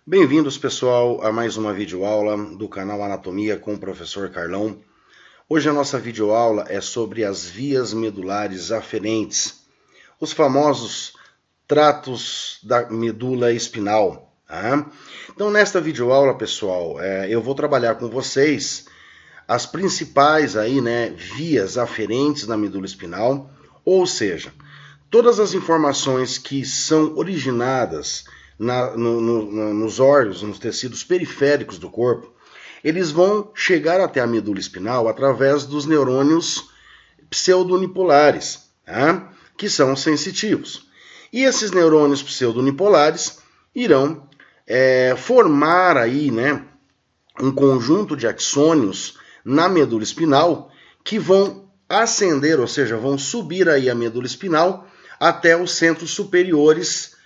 Bem-vindos, pessoal, a mais uma videoaula do canal Anatomia com o professor Carlão. Hoje a nossa videoaula é sobre as vias medulares aferentes, os famosos tratos da medula espinal. Tá? Então, nesta videoaula, pessoal, eu vou trabalhar com vocês as principais vias aferentes na medula espinal, ou seja, todas as informações que são originadas nos órgãos, nos tecidos periféricos do corpo, eles vão chegar até a medula espinal através dos neurônios pseudonipolares, tá? Que são sensitivos. E esses neurônios pseudonipolares irão formar um conjunto de axônios na medula espinal que vão ascender, ou seja, vão subir aí a medula espinal até os centros superiores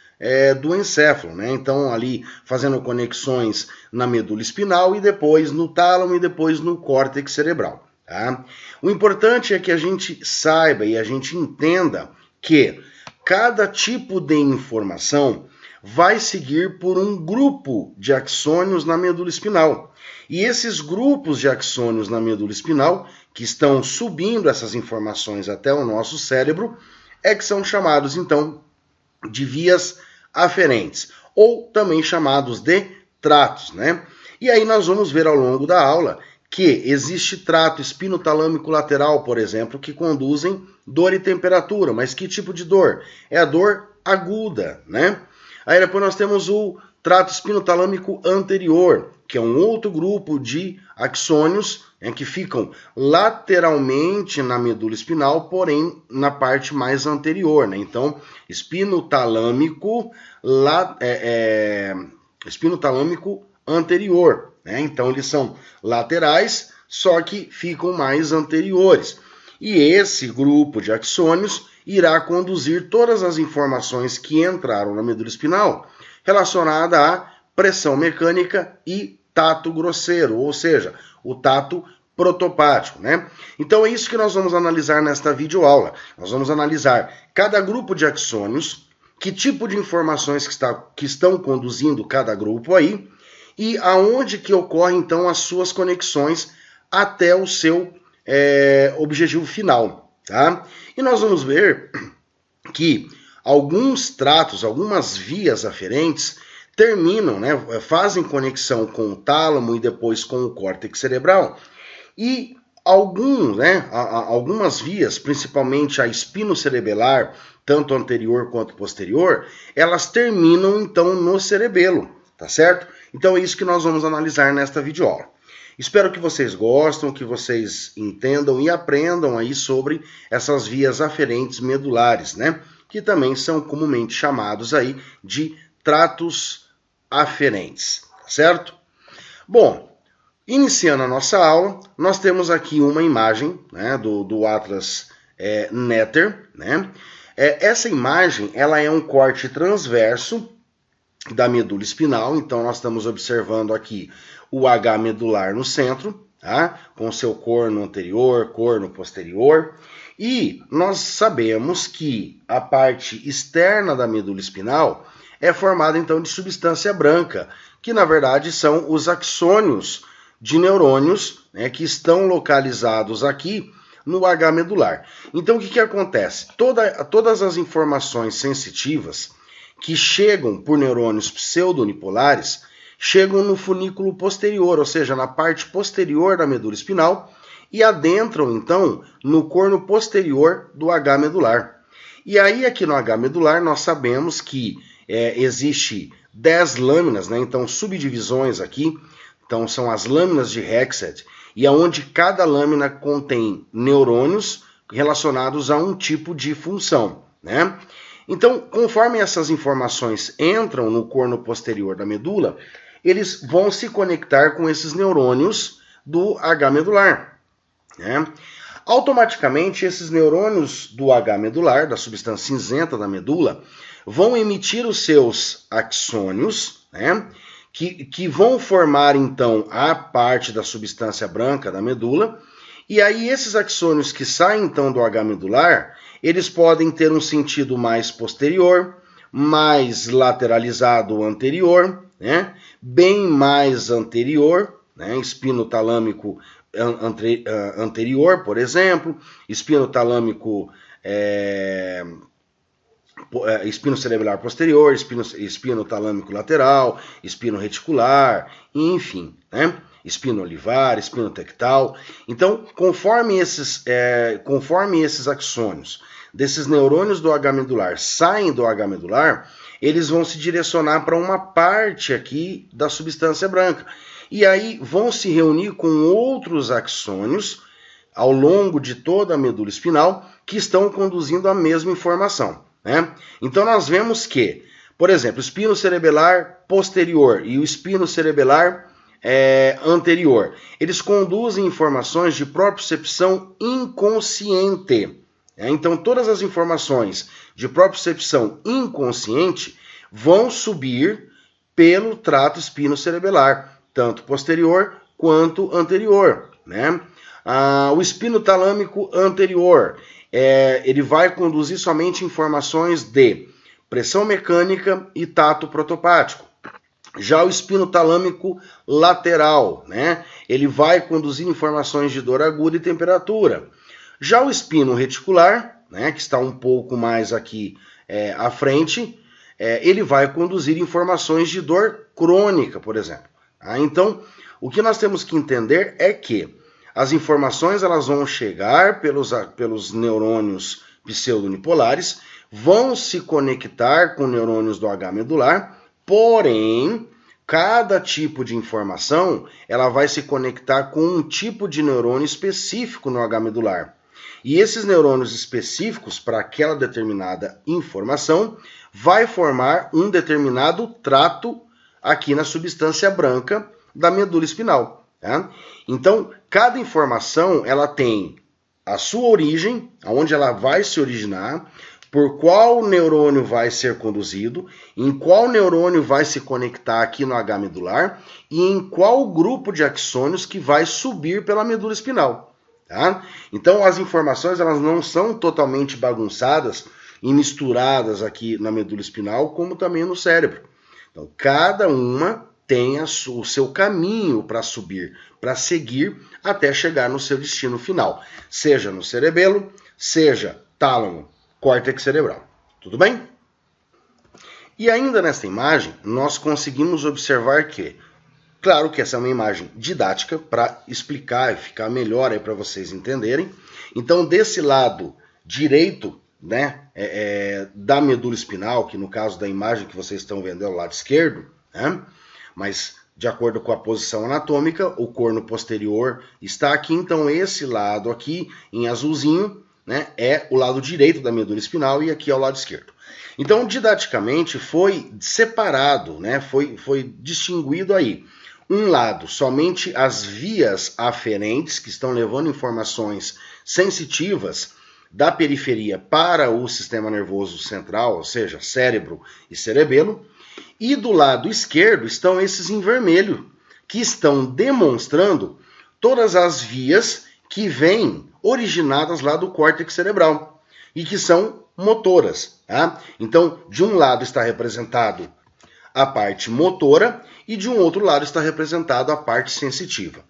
do encéfalo, né? Então, ali fazendo conexões na medula espinal e depois no tálamo e depois no córtex cerebral. Tá? O importante é que a gente saiba e a gente entenda que cada tipo de informação vai seguir por um grupo de axônios na medula espinal. E esses grupos de axônios na medula espinal, que estão subindo essas informações até o nosso cérebro, que são chamados, então, de vias aferentes, ou também chamados de tratos, né? E aí nós vamos ver ao longo da aula que existe trato espinotalâmico lateral, por exemplo, que conduzem dor e temperatura. Mas que tipo de dor? É a dor aguda, né? Aí depois nós temos o trato espinotalâmico anterior, que é um outro grupo de axônios que ficam lateralmente na medula espinal, porém na parte mais anterior, né? Então, espinotalâmico anterior, né? Então, eles são laterais, só que ficam mais anteriores. E esse grupo de axônios irá conduzir todas as informações que entraram na medula espinal relacionada à pressão mecânica e tato grosseiro, ou seja, o tato protopático, né? Então é isso que nós vamos analisar nesta videoaula. Nós vamos analisar cada grupo de axônios, que tipo de informações que estão conduzindo cada grupo aí, e aonde que ocorrem então as suas conexões até o seu objetivo final, tá? E nós vamos ver que alguns tratos, algumas vias aferentes terminam, né, fazem conexão com o tálamo e depois com o córtex cerebral. E algumas vias, principalmente a espinocerebelar, tanto anterior quanto posterior, elas terminam então no cerebelo, tá certo? Então é isso que nós vamos analisar nesta videoaula. Espero que vocês gostem, que vocês entendam e aprendam aí sobre essas vias aferentes medulares, né? Que também são comumente chamados aí de tratos aferentes, certo? Bom, iniciando a nossa aula, nós temos aqui uma imagem, né, do Atlas Netter, né? Essa imagem, ela é um corte transverso da medula espinal, então nós estamos observando aqui o H medular no centro, tá? Com seu corno anterior, corno posterior, e nós sabemos que a parte externa da medula espinal é formada então de substância branca, que na verdade são os axônios de neurônios, né, que estão localizados aqui no H medular. Então o que acontece? Todas as informações sensitivas que chegam por neurônios pseudonipolares chegam no funículo posterior, ou seja, na parte posterior da medula espinal, e adentram então no corno posterior do H medular. E aí aqui no H medular nós sabemos que existe 10 lâminas, né? Então subdivisões aqui, então são as lâminas de Hegseth, e aonde cada lâmina contém neurônios relacionados a um tipo de função, né? Então, conforme essas informações entram no corno posterior da medula, eles vão se conectar com esses neurônios do H medular, né? Automaticamente, esses neurônios do H medular, da substância cinzenta da medula, vão emitir os seus axônios, né? Que vão formar, então, a parte da substância branca da medula, e aí esses axônios que saem, então, do H medular, eles podem ter um sentido mais posterior, mais lateralizado anterior, né? Bem mais anterior, né? Espino talâmico anterior, por exemplo, espino talâmico espino cerebelar posterior, espino talâmico lateral, espino reticular, enfim, né? Espino olivar, espino tectal. Então, conforme esses axônios desses neurônios do H medular saem do H medular, eles vão se direcionar para uma parte aqui da substância branca. E aí vão se reunir com outros axônios ao longo de toda a medula espinal que estão conduzindo a mesma informação, né? Então nós vemos que, por exemplo, o espino cerebelar posterior e o espino cerebelar anterior, eles conduzem informações de propriocepção inconsciente. Então todas as informações de propriocepção inconsciente vão subir pelo trato espinocerebelar, tanto posterior quanto anterior, né? O espino talâmico anterior, ele vai conduzir somente informações de pressão mecânica e tato protopático. Já o espino talâmico lateral, né, ele vai conduzir informações de dor aguda e temperatura. Já o espino reticular, né, que está um pouco mais aqui à frente, ele vai conduzir informações de dor crônica, por exemplo. Então, o que nós temos que entender é que as informações elas vão chegar pelos neurônios pseudonipolares, vão se conectar com neurônios do H medular, porém, cada tipo de informação ela vai se conectar com um tipo de neurônio específico no H medular. E esses neurônios específicos para aquela determinada informação vai formar um determinado trato aqui na substância branca da medula espinal. Tá? Então, cada informação ela tem a sua origem, aonde ela vai se originar, por qual neurônio vai ser conduzido, em qual neurônio vai se conectar aqui no H medular e em qual grupo de axônios que vai subir pela medula espinal. Tá? Então, as informações elas não são totalmente bagunçadas e misturadas aqui na medula espinal, como também no cérebro. Então, cada uma tem o seu caminho para subir, para seguir até chegar no seu destino final, seja no cerebelo, seja tálamo, córtex cerebral. Tudo bem? E ainda nesta imagem, nós conseguimos observar que, claro que essa é uma imagem didática para explicar e ficar melhor aí para vocês entenderem. Então, desse lado direito, né, da medula espinal, que no caso da imagem que vocês estão vendo é o lado esquerdo, né? Mas de acordo com a posição anatômica, o corno posterior está aqui, então esse lado aqui, em azulzinho, né, é o lado direito da medula espinal e aqui é o lado esquerdo. Então, didaticamente, foi separado, né, foi distinguido aí. Um lado, somente as vias aferentes, que estão levando informações sensitivas da periferia para o sistema nervoso central, ou seja, cérebro e cerebelo. E do lado esquerdo estão esses em vermelho, que estão demonstrando todas as vias que vêm originadas lá do córtex cerebral e que são motoras. Tá? Então, de um lado está representado a parte motora e de um outro lado está representado a parte sensitiva.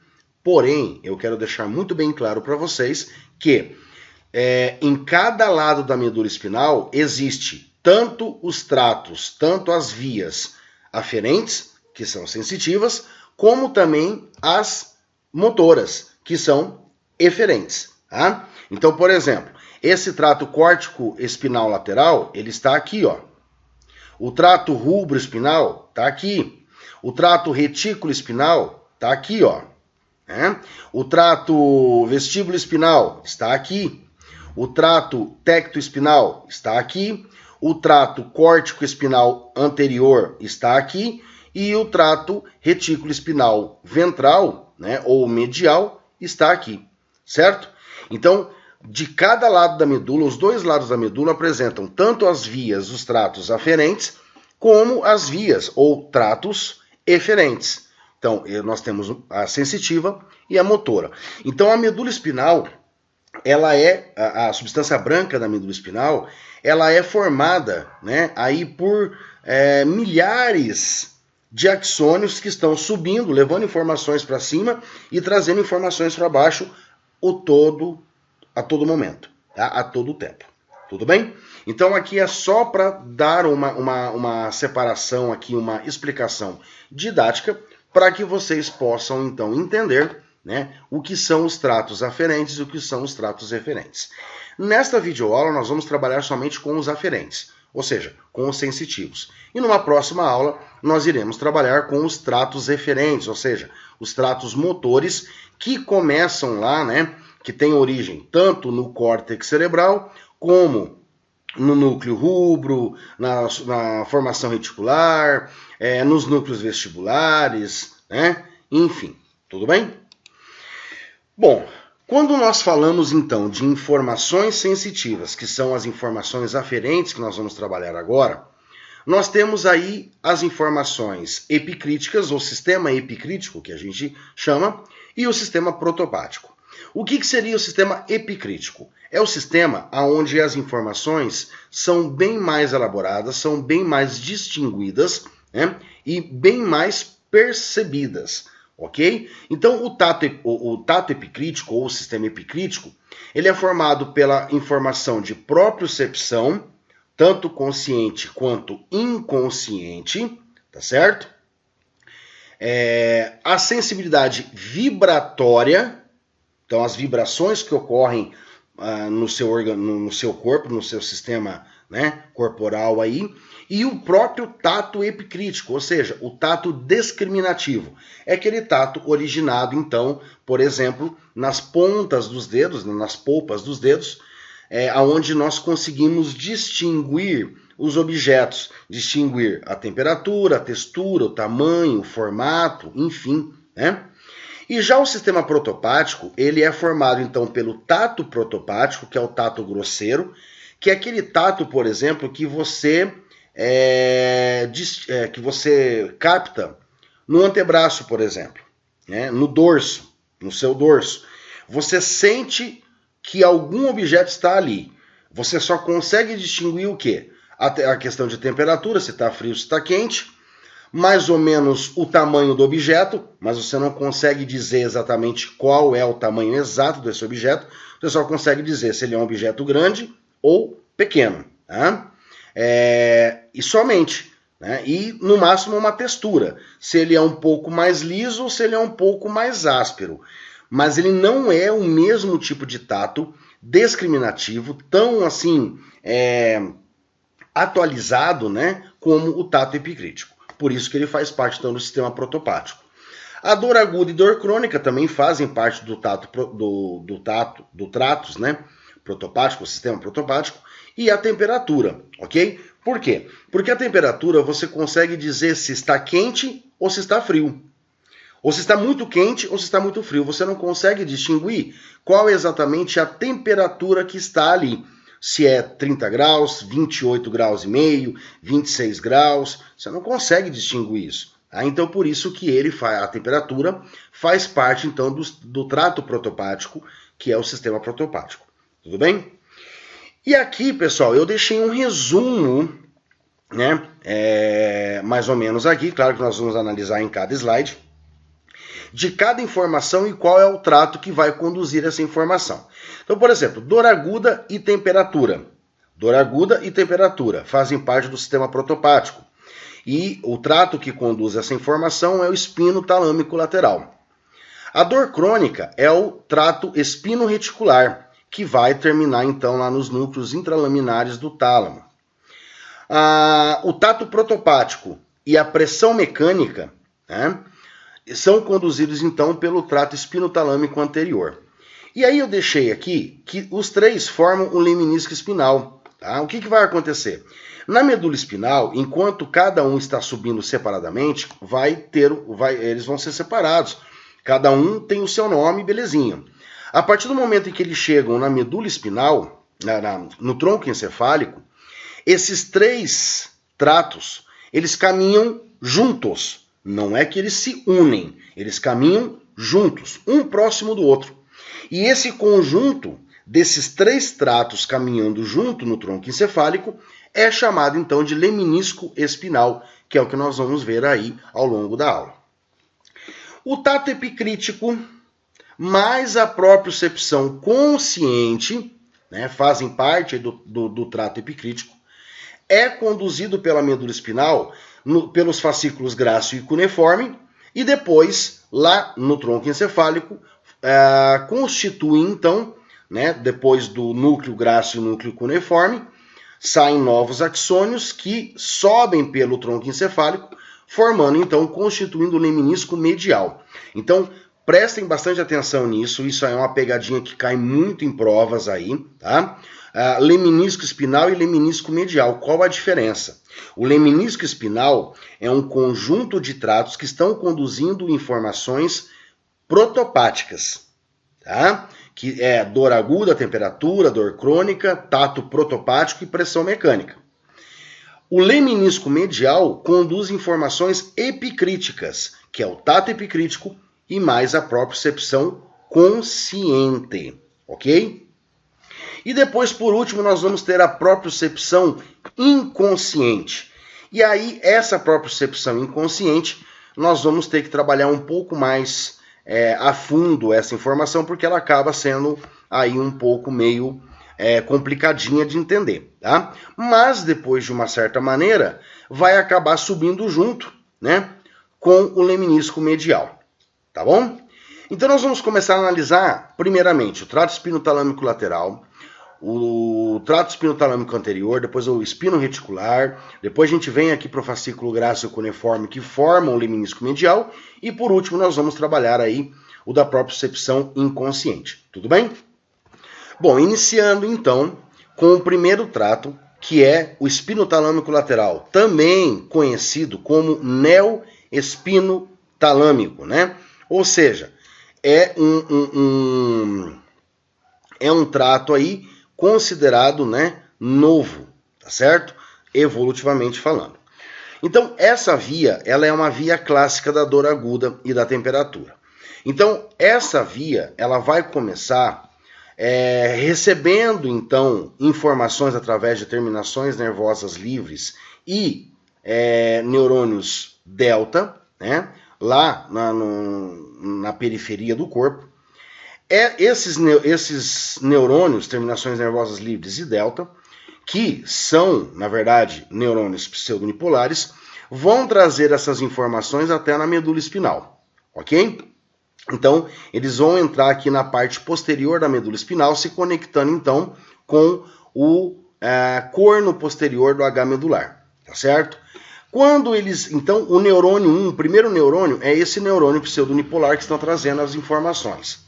Porém, eu quero deixar muito bem claro para vocês que em cada lado da medula espinal existe tanto os tratos, tanto as vias aferentes, que são sensitivas, como também as motoras, que são eferentes. Tá? Então, por exemplo, esse trato córtico espinal lateral, ele está aqui, ó. O trato rubro espinal está aqui. O trato retículo espinal está aqui, ó. O trato vestíbulo espinal está aqui. O trato tecto espinal está aqui. O trato córtico espinal anterior está aqui e o trato retículo espinal ventral, né, ou medial, está aqui, certo? Então, de cada lado da medula, os dois lados da medula apresentam tanto as vias, os tratos aferentes, como as vias ou tratos eferentes. Então, nós temos a sensitiva e a motora. Então, a medula espinal, ela é, a substância branca da medula espinhal, ela é formada, né, aí por milhares de axônios que estão subindo, levando informações para cima e trazendo informações para baixo a todo momento, tá? A todo tempo. Tudo bem? Então aqui é só para dar uma separação aqui, uma explicação didática, para que vocês possam então entender, né, o que são os tratos aferentes e o que são os tratos referentes. Nesta videoaula nós vamos trabalhar somente com os aferentes, ou seja, com os sensitivos. E numa próxima aula nós iremos trabalhar com os tratos referentes, ou seja, os tratos motores que começam lá, né, que tem origem tanto no córtex cerebral como no núcleo rubro, na formação reticular, nos núcleos vestibulares, né? Enfim, tudo bem? Bom, quando nós falamos então de informações sensitivas, que são as informações aferentes que nós vamos trabalhar agora, nós temos aí as informações epicríticas, ou sistema epicrítico, que a gente chama, e o sistema protopático. O que seria o sistema epicrítico? É o sistema onde as informações são bem mais elaboradas, são bem mais distinguidas, né, e bem mais percebidas, ok? Então, o tato epicrítico, ou o sistema epicrítico, ele é formado pela informação de propriocepção, tanto consciente quanto inconsciente, tá certo? A sensibilidade vibratória, então as vibrações que ocorrem no seu corpo, no seu sistema, né, corporal aí, e o próprio tato epicrítico, ou seja, o tato discriminativo. É aquele tato originado, então, por exemplo, nas pontas dos dedos, nas polpas dos dedos, onde nós conseguimos distinguir os objetos, distinguir a temperatura, a textura, o tamanho, o formato, enfim, né? E já o sistema protopático, ele é formado então pelo tato protopático, que é o tato grosseiro, que é aquele tato, por exemplo, que você capta no antebraço, por exemplo, né? No dorso, no seu dorso. Você sente que algum objeto está ali. Você só consegue distinguir o quê? A questão de temperatura, se está frio, se está quente, mais ou menos o tamanho do objeto, mas você não consegue dizer exatamente qual é o tamanho exato desse objeto, você só consegue dizer se ele é um objeto grande ou pequeno. Tá? E somente. Né? E no máximo uma textura, se ele é um pouco mais liso ou se ele é um pouco mais áspero. Mas ele não é o mesmo tipo de tato discriminativo, tão assim atualizado, né, como o tato epicrítico. Por isso que ele faz parte então, do sistema protopático. A dor aguda e dor crônica também fazem parte do tratos, né, protopático, o sistema protopático, e a temperatura, ok? Por quê? Porque a temperatura você consegue dizer se está quente ou se está frio. Ou se está muito quente ou se está muito frio. Você não consegue distinguir qual é exatamente a temperatura que está ali. Se é 30 graus, 28 graus e meio, 26 graus. Você não consegue distinguir isso. Tá? Então, por isso que a temperatura faz parte, então, do trato protopático, que é o sistema protopático. Tudo bem? E aqui, pessoal, eu deixei um resumo, né? Mais ou menos aqui. Claro que nós vamos analisar em cada slide, de cada informação e qual é o trato que vai conduzir essa informação. Então, por exemplo, dor aguda e temperatura. Dor aguda e temperatura fazem parte do sistema protopático. E o trato que conduz essa informação é o espino talâmico lateral. A dor crônica é o trato espino-reticular, que vai terminar então lá nos núcleos intralaminares do tálamo. O tato protopático e a pressão mecânica, né, são conduzidos, então, pelo trato espinotalâmico anterior. E aí eu deixei aqui que os três formam o lemnisco espinal. Tá? O que vai acontecer? Na medula espinal, enquanto cada um está subindo separadamente, eles vão ser separados. Cada um tem o seu nome, belezinha. A partir do momento em que eles chegam na medula espinal, no tronco encefálico, esses três tratos, eles caminham juntos. Não é que eles se unem, eles caminham juntos, um próximo do outro. E esse conjunto desses 3 tratos caminhando junto no tronco encefálico é chamado então de leminisco espinal, que é o que nós vamos ver aí ao longo da aula. O tato epicrítico mais a propriocepção consciente, né, fazem parte do trato epicrítico, é conduzido pela medula espinal pelos fascículos grácil e cuneiforme e depois, lá no tronco encefálico, constitui então, né, depois do núcleo grácil e núcleo cuneiforme, saem novos axônios que sobem pelo tronco encefálico, formando então, constituindo o leminisco medial. Então, prestem bastante atenção nisso, isso é uma pegadinha que cai muito em provas aí, tá? Leminisco espinal e leminisco medial, qual a diferença? O leminisco espinal é um conjunto de tratos que estão conduzindo informações protopáticas, tá? Que é dor aguda, temperatura, dor crônica, tato protopático e pressão mecânica. O leminisco medial conduz informações epicríticas, que é o tato epicrítico e mais a propriocepção consciente, ok? E depois, por último, nós vamos ter a propriocepção inconsciente. E aí, essa propriocepção inconsciente, nós vamos ter que trabalhar um pouco mais a fundo essa informação, porque ela acaba sendo aí um pouco meio complicadinha de entender, tá? Mas, depois de uma certa maneira, vai acabar subindo junto, né, com o leminisco medial, tá bom? Então, nós vamos começar a analisar, primeiramente, o trato espinotalâmico lateral, o trato espinotalâmico anterior, depois o espino reticular, depois a gente vem aqui para o fascículo grácil cuneiforme que forma o leminisco medial e por último nós vamos trabalhar aí o da propriocepção inconsciente, tudo bem? Bom, iniciando então com o primeiro trato, que é o espinotalâmico lateral, também conhecido como neoespinotalâmico, né? Ou seja, é um trato aí considerado, né, novo, tá certo? Evolutivamente falando. Então, essa via, ela é uma via clássica da dor aguda e da temperatura. Então, essa via, ela vai começar recebendo, então, informações através de terminações nervosas livres e neurônios delta, né, lá na periferia do corpo. Esses neurônios, terminações nervosas livres e delta, que são, na verdade, neurônios pseudonipolares, vão trazer essas informações até na medula espinal, ok? Então, eles vão entrar aqui na parte posterior da medula espinal, se conectando, então, com o corno posterior do H medular, tá certo? Quando eles, então, o neurônio 1, o primeiro neurônio, é esse neurônio pseudonipolar que estão trazendo as informações.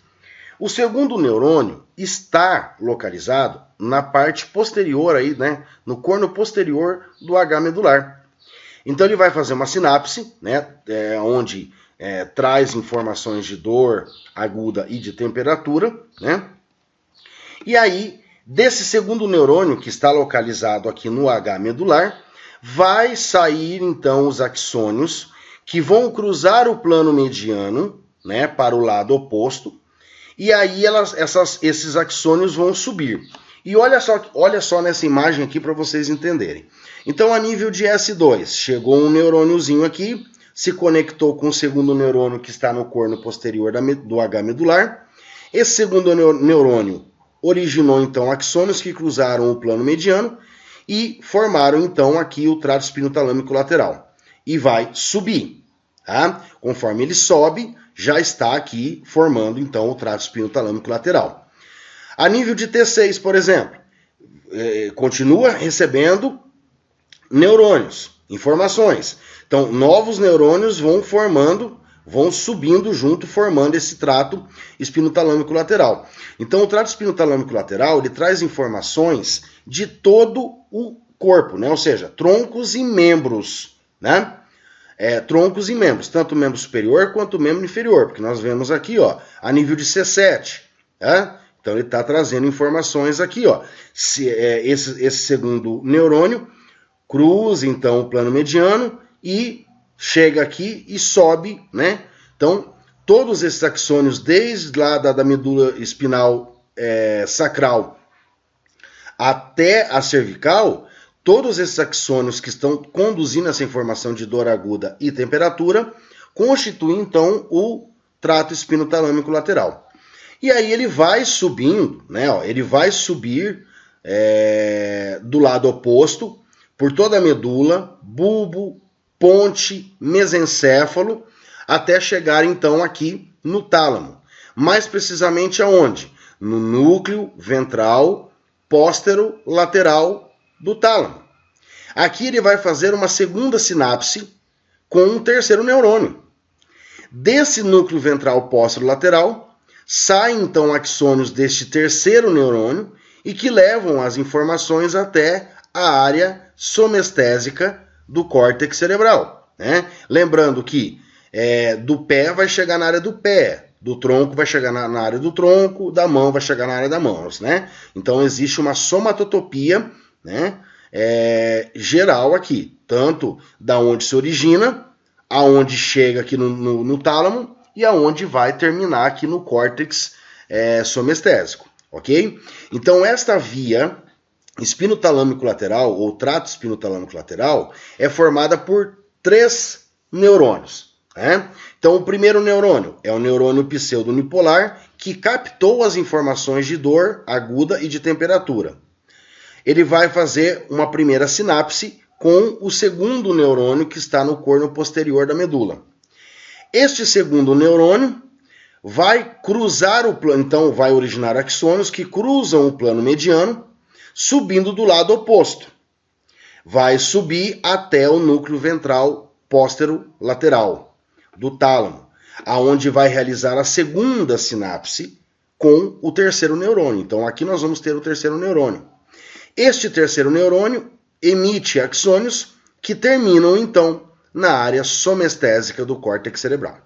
O segundo neurônio está localizado na parte posterior aí, né, no corno posterior do H medular. Então ele vai fazer uma sinapse, né, onde traz informações de dor aguda e de temperatura, né? E aí, desse segundo neurônio que está localizado aqui no H medular, vai sair então os axônios que vão cruzar o plano mediano, né, para o lado oposto. E aí esses axônios vão subir. E olha só nessa imagem aqui para vocês entenderem. Então, a nível de S2, chegou um neurôniozinho aqui, se conectou com o segundo neurônio que está no corno posterior do H medular. Esse segundo neurônio originou, então, axônios que cruzaram o plano mediano e formaram, então, aqui o trato espinotalâmico lateral. E vai subir, tá? Conforme ele sobe, já está aqui formando, então, o trato espinotalâmico lateral. A nível de T6, por exemplo, continua recebendo neurônios, informações. Então, novos neurônios vão subindo junto, formando esse trato espinotalâmico lateral. Então, o trato espinotalâmico lateral, ele traz informações de todo o corpo, né? Ou seja, troncos e membros, né? Troncos e membros, tanto o membro superior quanto o membro inferior, porque nós vemos aqui, ó, a nível de C7, tá? Então ele está trazendo informações aqui, ó. Esse segundo neurônio cruza então o plano mediano e chega aqui e sobe, né? Então todos esses axônios desde lá da medula espinal sacral até a cervical, todos esses axônios que estão conduzindo essa informação de dor aguda e temperatura constituem, então, o trato espinotalâmico lateral. E aí ele vai subindo, né? Ó, ele vai subir do lado oposto, por toda a medula, bulbo, ponte, mesencéfalo, até chegar, então, aqui no tálamo. Mais precisamente aonde? No núcleo ventral póstero-lateral do tálamo. Aqui ele vai fazer uma segunda sinapse com um terceiro neurônio. Desse núcleo ventral póstero-lateral, saem então axônios deste terceiro neurônio e que levam as informações até a área somestésica do córtex cerebral, né? Lembrando que do pé vai chegar na área do pé, do tronco vai chegar na área do tronco, da mão vai chegar na área da mão, né? Então existe uma somatotopia, né, geral aqui, tanto da onde se origina, aonde chega aqui no tálamo e aonde vai terminar aqui no córtex somestésico, ok? Então esta via espinotalâmico lateral, ou trato espinotalâmico lateral, é formada por 3 neurônios. Né? Então, o primeiro neurônio é o neurônio pseudo-unipolar, que captou as informações de dor aguda e de temperatura. Ele vai fazer uma primeira sinapse com o segundo neurônio que está no corno posterior da medula. Este segundo neurônio vai cruzar o plano, então vai originar axônios que cruzam o plano mediano, subindo do lado oposto. Vai subir até o núcleo ventral póstero-lateral do tálamo, aonde vai realizar a segunda sinapse com o terceiro neurônio. Então aqui nós vamos ter o terceiro neurônio. Este terceiro neurônio emite axônios que terminam então na área somestésica do córtex cerebral.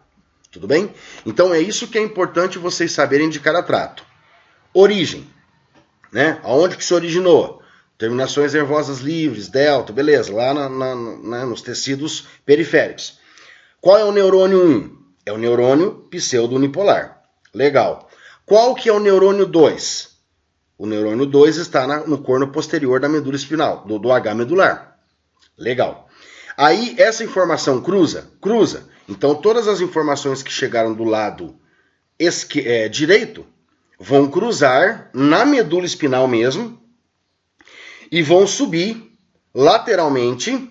Tudo bem? Então é isso que é importante vocês saberem de cada trato. Origem. Né? Aonde que se originou? Terminações nervosas livres, delta, beleza, lá nos tecidos periféricos. Qual é o neurônio 1? É o neurônio pseudo-unipolar. Legal. Qual que é o neurônio 2? O neurônio 2 está no corno posterior da medula espinal, do H medular. Legal. Aí essa informação cruza? Cruza. Então todas as informações que chegaram do lado direito vão cruzar na medula espinal mesmo e vão subir lateralmente,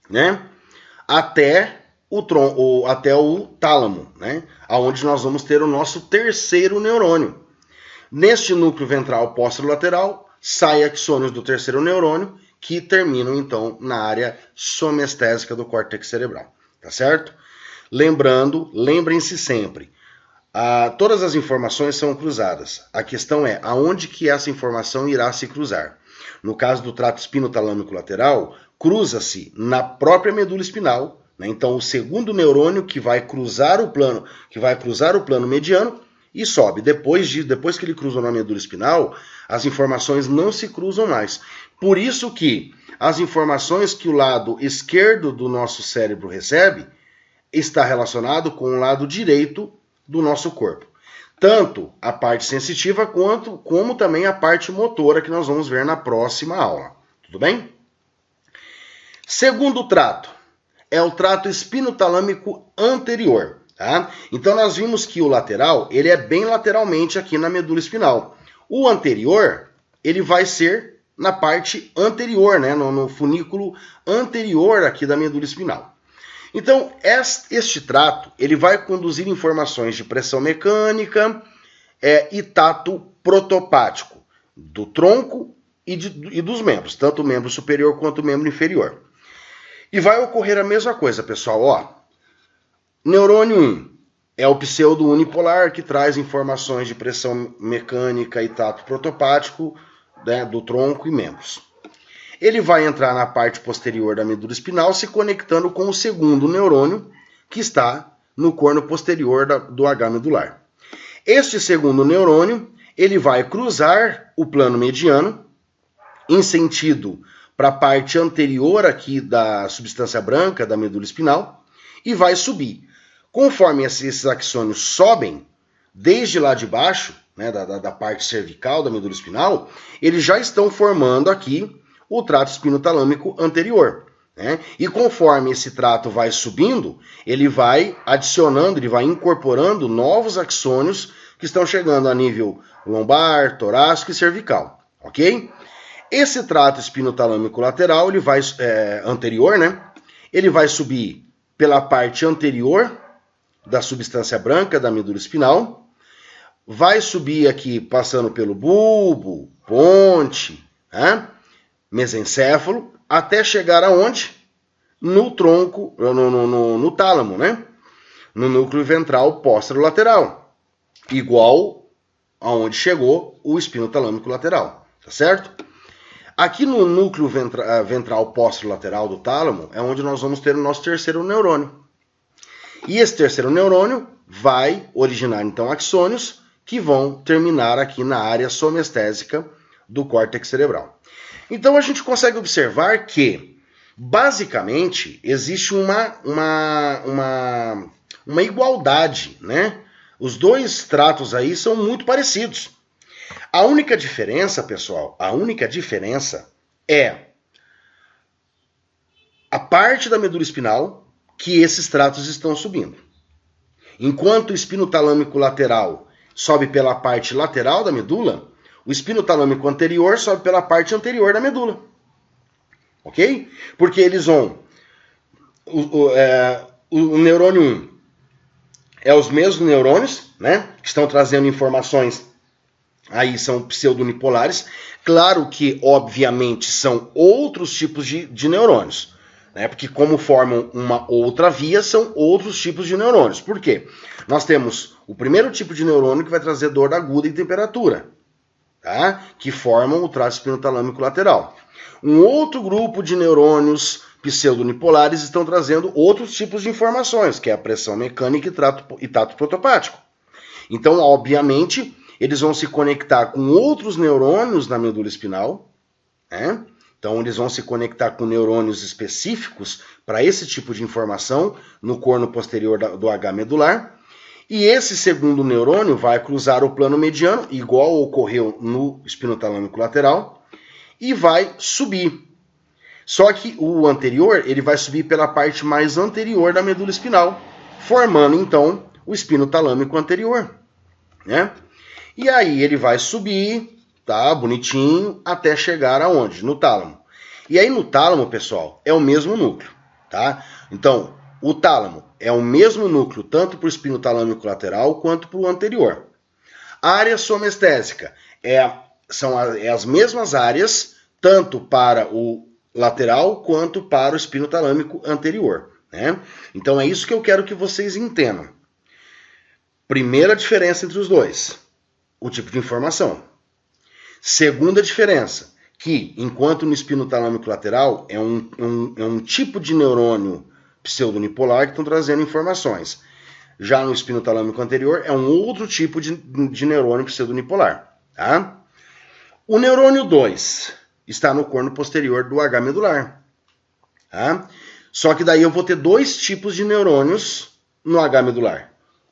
né, até o tálamo, né, aonde nós vamos ter o nosso terceiro neurônio. Neste núcleo ventral póstero-lateral, sai axônios do terceiro neurônio que terminam então na área somestésica do córtex cerebral, tá certo? Lembrem-se sempre, todas as informações são cruzadas. A questão é aonde que essa informação irá se cruzar. No caso do trato espinotalâmico lateral, cruza-se na própria medula espinal, né? Então o segundo neurônio que vai cruzar o plano mediano e sobe. Depois que ele cruza na medula espinal, as informações não se cruzam mais. Por isso que as informações que o lado esquerdo do nosso cérebro recebe está relacionado com o lado direito do nosso corpo. Tanto a parte sensitiva como também a parte motora que nós vamos ver na próxima aula. Tudo bem? Segundo trato é o trato espinotalâmico anterior. Tá? Então nós vimos que o lateral ele é bem lateralmente aqui na medula espinal. O anterior ele vai ser na parte anterior, né? no funículo anterior aqui da medula espinal. Então, este trato ele vai conduzir informações de pressão mecânica e tato protopático do tronco e dos membros, tanto o membro superior quanto o membro inferior. E vai ocorrer a mesma coisa, pessoal. Ó, neurônio 1 é o pseudo-unipolar que traz informações de pressão mecânica e tato protopático, né, do tronco e membros. Ele vai entrar na parte posterior da medula espinal, se conectando com o segundo neurônio, que está no corno posterior do H medular. Este segundo neurônio, ele vai cruzar o plano mediano, em sentido para a parte anterior aqui da substância branca da medula espinal, e vai subir. Conforme esses axônios sobem, desde lá de baixo, né, da parte cervical da medula espinal, eles já estão formando aqui o trato espinotalâmico anterior. Né? E conforme esse trato vai subindo, ele vai adicionando, ele vai incorporando novos axônios que estão chegando a nível lombar, torácico e cervical, ok? Esse trato espinotalâmico lateral, ele vai, anterior, né? Ele vai subir pela parte anterior da substância branca da medula espinal, vai subir aqui passando pelo bulbo, ponte, né? Mesencéfalo, até chegar aonde? No tronco, no tálamo, né? No núcleo ventral posterolateral, igual aonde chegou o espinotalâmico lateral, tá certo? Aqui no núcleo ventral posterolateral do tálamo é onde nós vamos ter o nosso terceiro neurônio. E esse terceiro neurônio vai originar, então, axônios que vão terminar aqui na área somestésica do córtex cerebral. Então, a gente consegue observar que, basicamente, existe uma igualdade, né? Os dois tratos aí são muito parecidos. A única diferença, pessoal, é a parte da medula espinal que esses tratos estão subindo. Enquanto o espinotalâmico lateral sobe pela parte lateral da medula, o espinotalâmico anterior sobe pela parte anterior da medula. Ok? Porque eles vão... O neurônio 1 é os mesmos neurônios, né? Que estão trazendo informações, aí são pseudonipolares. Claro que, obviamente, são outros tipos de neurônios, né? Porque como formam uma outra via, são outros tipos de neurônios. Por quê? Nós temos o primeiro tipo de neurônio que vai trazer dor aguda e temperatura, tá? Que formam o trato espinotalâmico lateral. Um outro grupo de neurônios pseudonipolares estão trazendo outros tipos de informações, que é a pressão mecânica e tato protopático. Então, obviamente, eles vão se conectar com outros neurônios na medula espinal, né? Então, eles vão se conectar com neurônios específicos para esse tipo de informação no corno posterior do H medular. E esse segundo neurônio vai cruzar o plano mediano, igual ocorreu no espinotalâmico lateral, e vai subir. Só que o anterior, ele vai subir pela parte mais anterior da medula espinal, formando, então, o espinotalâmico anterior, né? E aí ele vai subir, tá, bonitinho, até chegar aonde? No tálamo. E aí no tálamo, pessoal, é o mesmo núcleo, tá? Então, o tálamo é o mesmo núcleo, tanto para o espinotalâmico lateral quanto para o anterior. A área somestésica são as mesmas áreas, tanto para o lateral quanto para o espinotalâmico anterior, né? Então é isso que eu quero que vocês entendam. Primeira diferença entre os dois, o tipo de informação. Segunda diferença, que enquanto no espinotalâmico lateral é um tipo de neurônio pseudonipolar que estão trazendo informações. Já no espinotalâmico anterior é um outro tipo de neurônio pseudonipolar, tá? O neurônio 2 está no corno posterior do H medular, tá? Só que daí eu vou ter dois tipos de neurônios no H medular.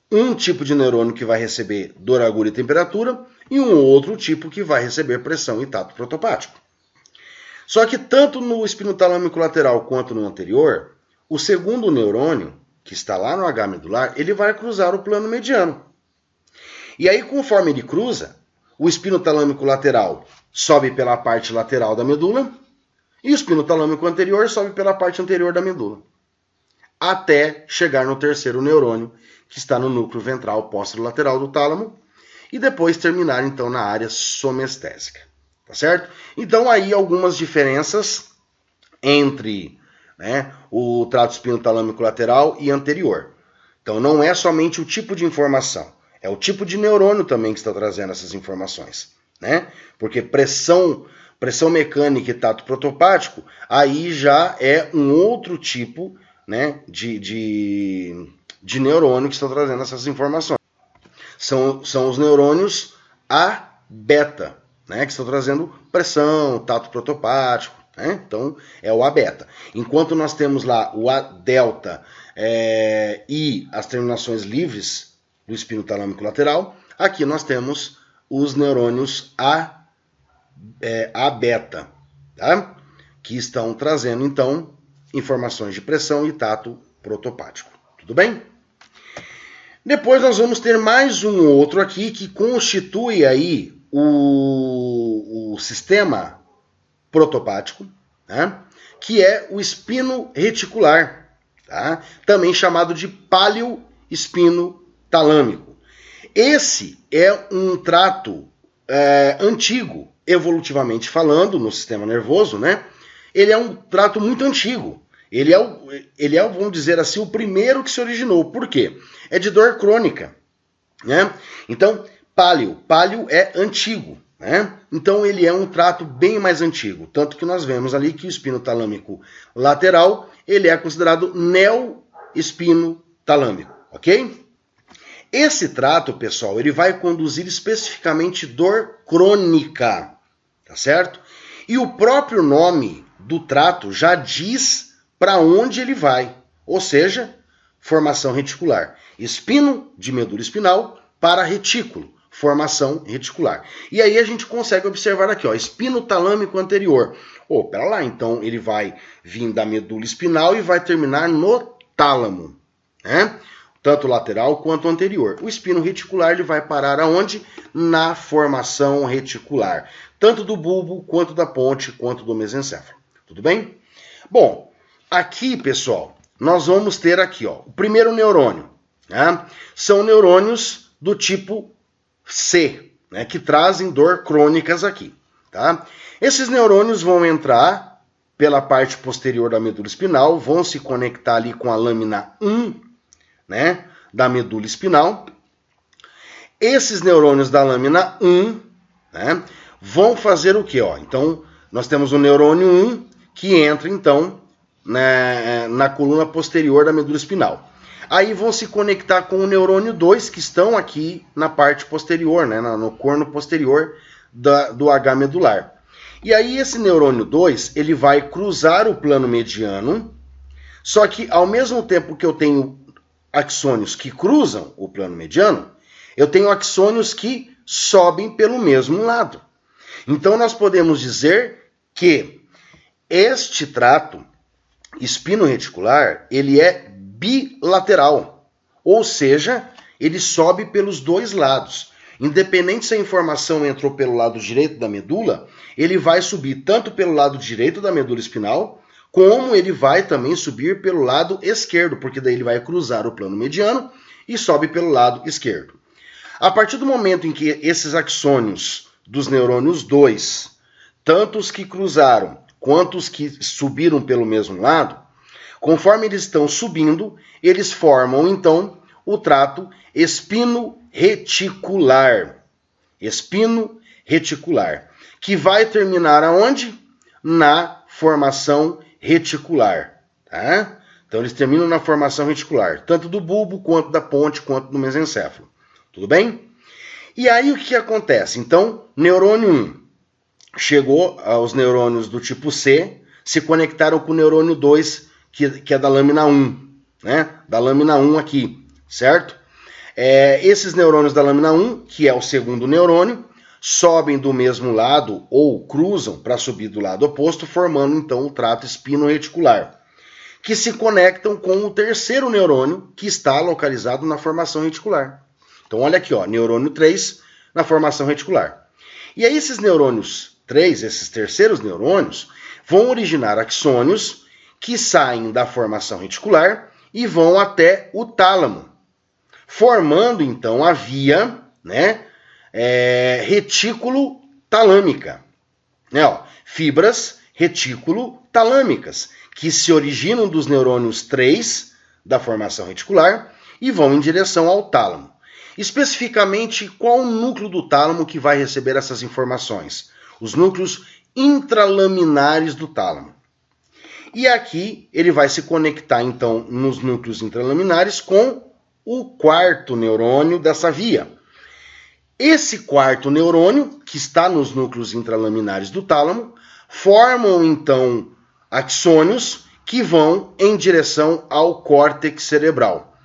Um tipo de neurônio que vai receber dor aguda e temperatura e um outro tipo que vai receber pressão e tato protopático. Só que tanto no espinotalâmico lateral quanto no anterior, o segundo neurônio, que está lá no H medular, ele vai cruzar o plano mediano. E aí, conforme ele cruza, o espinotalâmico lateral sobe pela parte lateral da medula e o espinotalâmico anterior sobe pela parte anterior da medula, até chegar no terceiro neurônio, que está no núcleo ventral posterolateral do tálamo, e depois terminar, então, na área somestésica. Tá certo? Então, aí algumas diferenças entre, né, o trato espinotalâmico lateral e anterior. Então, não é somente o tipo de informação, é o tipo de neurônio também que está trazendo essas informações, né? Porque pressão mecânica e tato protopático, aí já é um outro tipo, né, de neurônio que estão trazendo essas informações. São os neurônios A beta, né, que estão trazendo pressão, tato protopático, né? Então é o A beta. Enquanto nós temos lá o A delta e as terminações livres do espinotalâmico lateral, aqui nós temos os neurônios A beta, tá? Que estão trazendo, então, informações de pressão e tato protopático. Tudo bem? Depois nós vamos ter mais um outro aqui que constitui aí o sistema protopático, né? Que é o espino reticular, tá? Também chamado de paleoespino talâmico. Esse é um trato antigo, evolutivamente falando, no sistema nervoso, né? Ele é um trato muito antigo. Ele é, vamos dizer assim, o primeiro que se originou. Por quê? É de dor crônica, né? Então, paleo é antigo, né? Então, ele é um trato bem mais antigo. Tanto que nós vemos ali que o espino talâmico lateral, ele é considerado neoespino talâmico, ok? Esse trato, pessoal, ele vai conduzir especificamente dor crônica, tá certo? E o próprio nome do trato já diz para onde ele vai, ou seja, formação reticular. Espino de medula espinal para retículo, formação reticular. E aí a gente consegue observar aqui, ó, espino talâmico anterior. Pera lá, então ele vai vir da medula espinal e vai terminar no tálamo, né? Tanto lateral quanto anterior. O espino reticular ele vai parar aonde? Na formação reticular, tanto do bulbo, quanto da ponte, quanto do mesencéfalo. Tudo bem? Bom, aqui, pessoal, nós vamos ter aqui, ó, o primeiro neurônio, né? São neurônios do tipo C, né, que trazem dor crônicas aqui, tá? Esses neurônios vão entrar pela parte posterior da medula espinal, vão se conectar ali com a lâmina 1, né, da medula espinal. Esses neurônios da lâmina 1, né, vão fazer o quê? Então, nós temos o neurônio 1 que entra, então, na coluna posterior da medula espinal. Aí vão se conectar com o neurônio 2, que estão aqui na parte posterior, né, no corno posterior do H medular. E aí esse neurônio 2, ele vai cruzar o plano mediano, só que ao mesmo tempo que eu tenho axônios que cruzam o plano mediano, eu tenho axônios que sobem pelo mesmo lado. Então nós podemos dizer que este trato espino-reticular, ele é bilateral, ou seja, ele sobe pelos dois lados. Independente se a informação entrou pelo lado direito da medula, ele vai subir tanto pelo lado direito da medula espinal, como ele vai também subir pelo lado esquerdo, porque daí ele vai cruzar o plano mediano e sobe pelo lado esquerdo. A partir do momento em que esses axônios dos neurônios 2, tanto os que cruzaram quanto os que subiram pelo mesmo lado, conforme eles estão subindo, eles formam então o trato espino-reticular. Espino-reticular, que vai terminar aonde? Na formação reticular, tá? Então eles terminam na formação reticular, tanto do bulbo, quanto da ponte, quanto do mesencéfalo. Tudo bem? E aí o que acontece? Então, neurônio 1 chegou aos neurônios do tipo C, se conectaram com o neurônio 2, que é da lâmina 1, né? Da lâmina 1 aqui, certo? Esses neurônios da lâmina 1, que é o segundo neurônio, sobem do mesmo lado ou cruzam para subir do lado oposto, formando então o trato espino-reticular, que se conectam com o terceiro neurônio, que está localizado na formação reticular. Então olha aqui, ó, neurônio 3 na formação reticular. E aí esses neurônios 3, esses terceiros neurônios, vão originar axônios que saem da formação reticular e vão até o tálamo, formando então a via, né, retículo-talâmica, né, ó, fibras retículo-talâmicas, que se originam dos neurônios 3 da formação reticular e vão em direção ao tálamo. Especificamente, qual o núcleo do tálamo que vai receber essas informações? Os núcleos intralaminares do tálamo. E aqui ele vai se conectar, então, nos núcleos intralaminares com o quarto neurônio dessa via. Esse quarto neurônio, que está nos núcleos intralaminares do tálamo, formam, então, axônios que vão em direção ao córtex cerebral,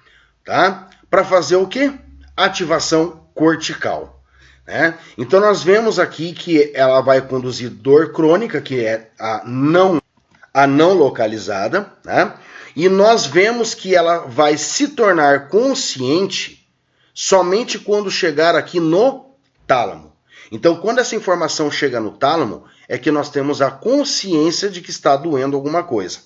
tá? Para fazer o quê? Ativação cortical. né? Então nós vemos aqui que ela vai conduzir dor crônica, que é a não localizada, né? E nós vemos que ela vai se tornar consciente somente quando chegar aqui no tálamo. Então, quando essa informação chega no tálamo, é que nós temos a consciência de que está doendo alguma coisa.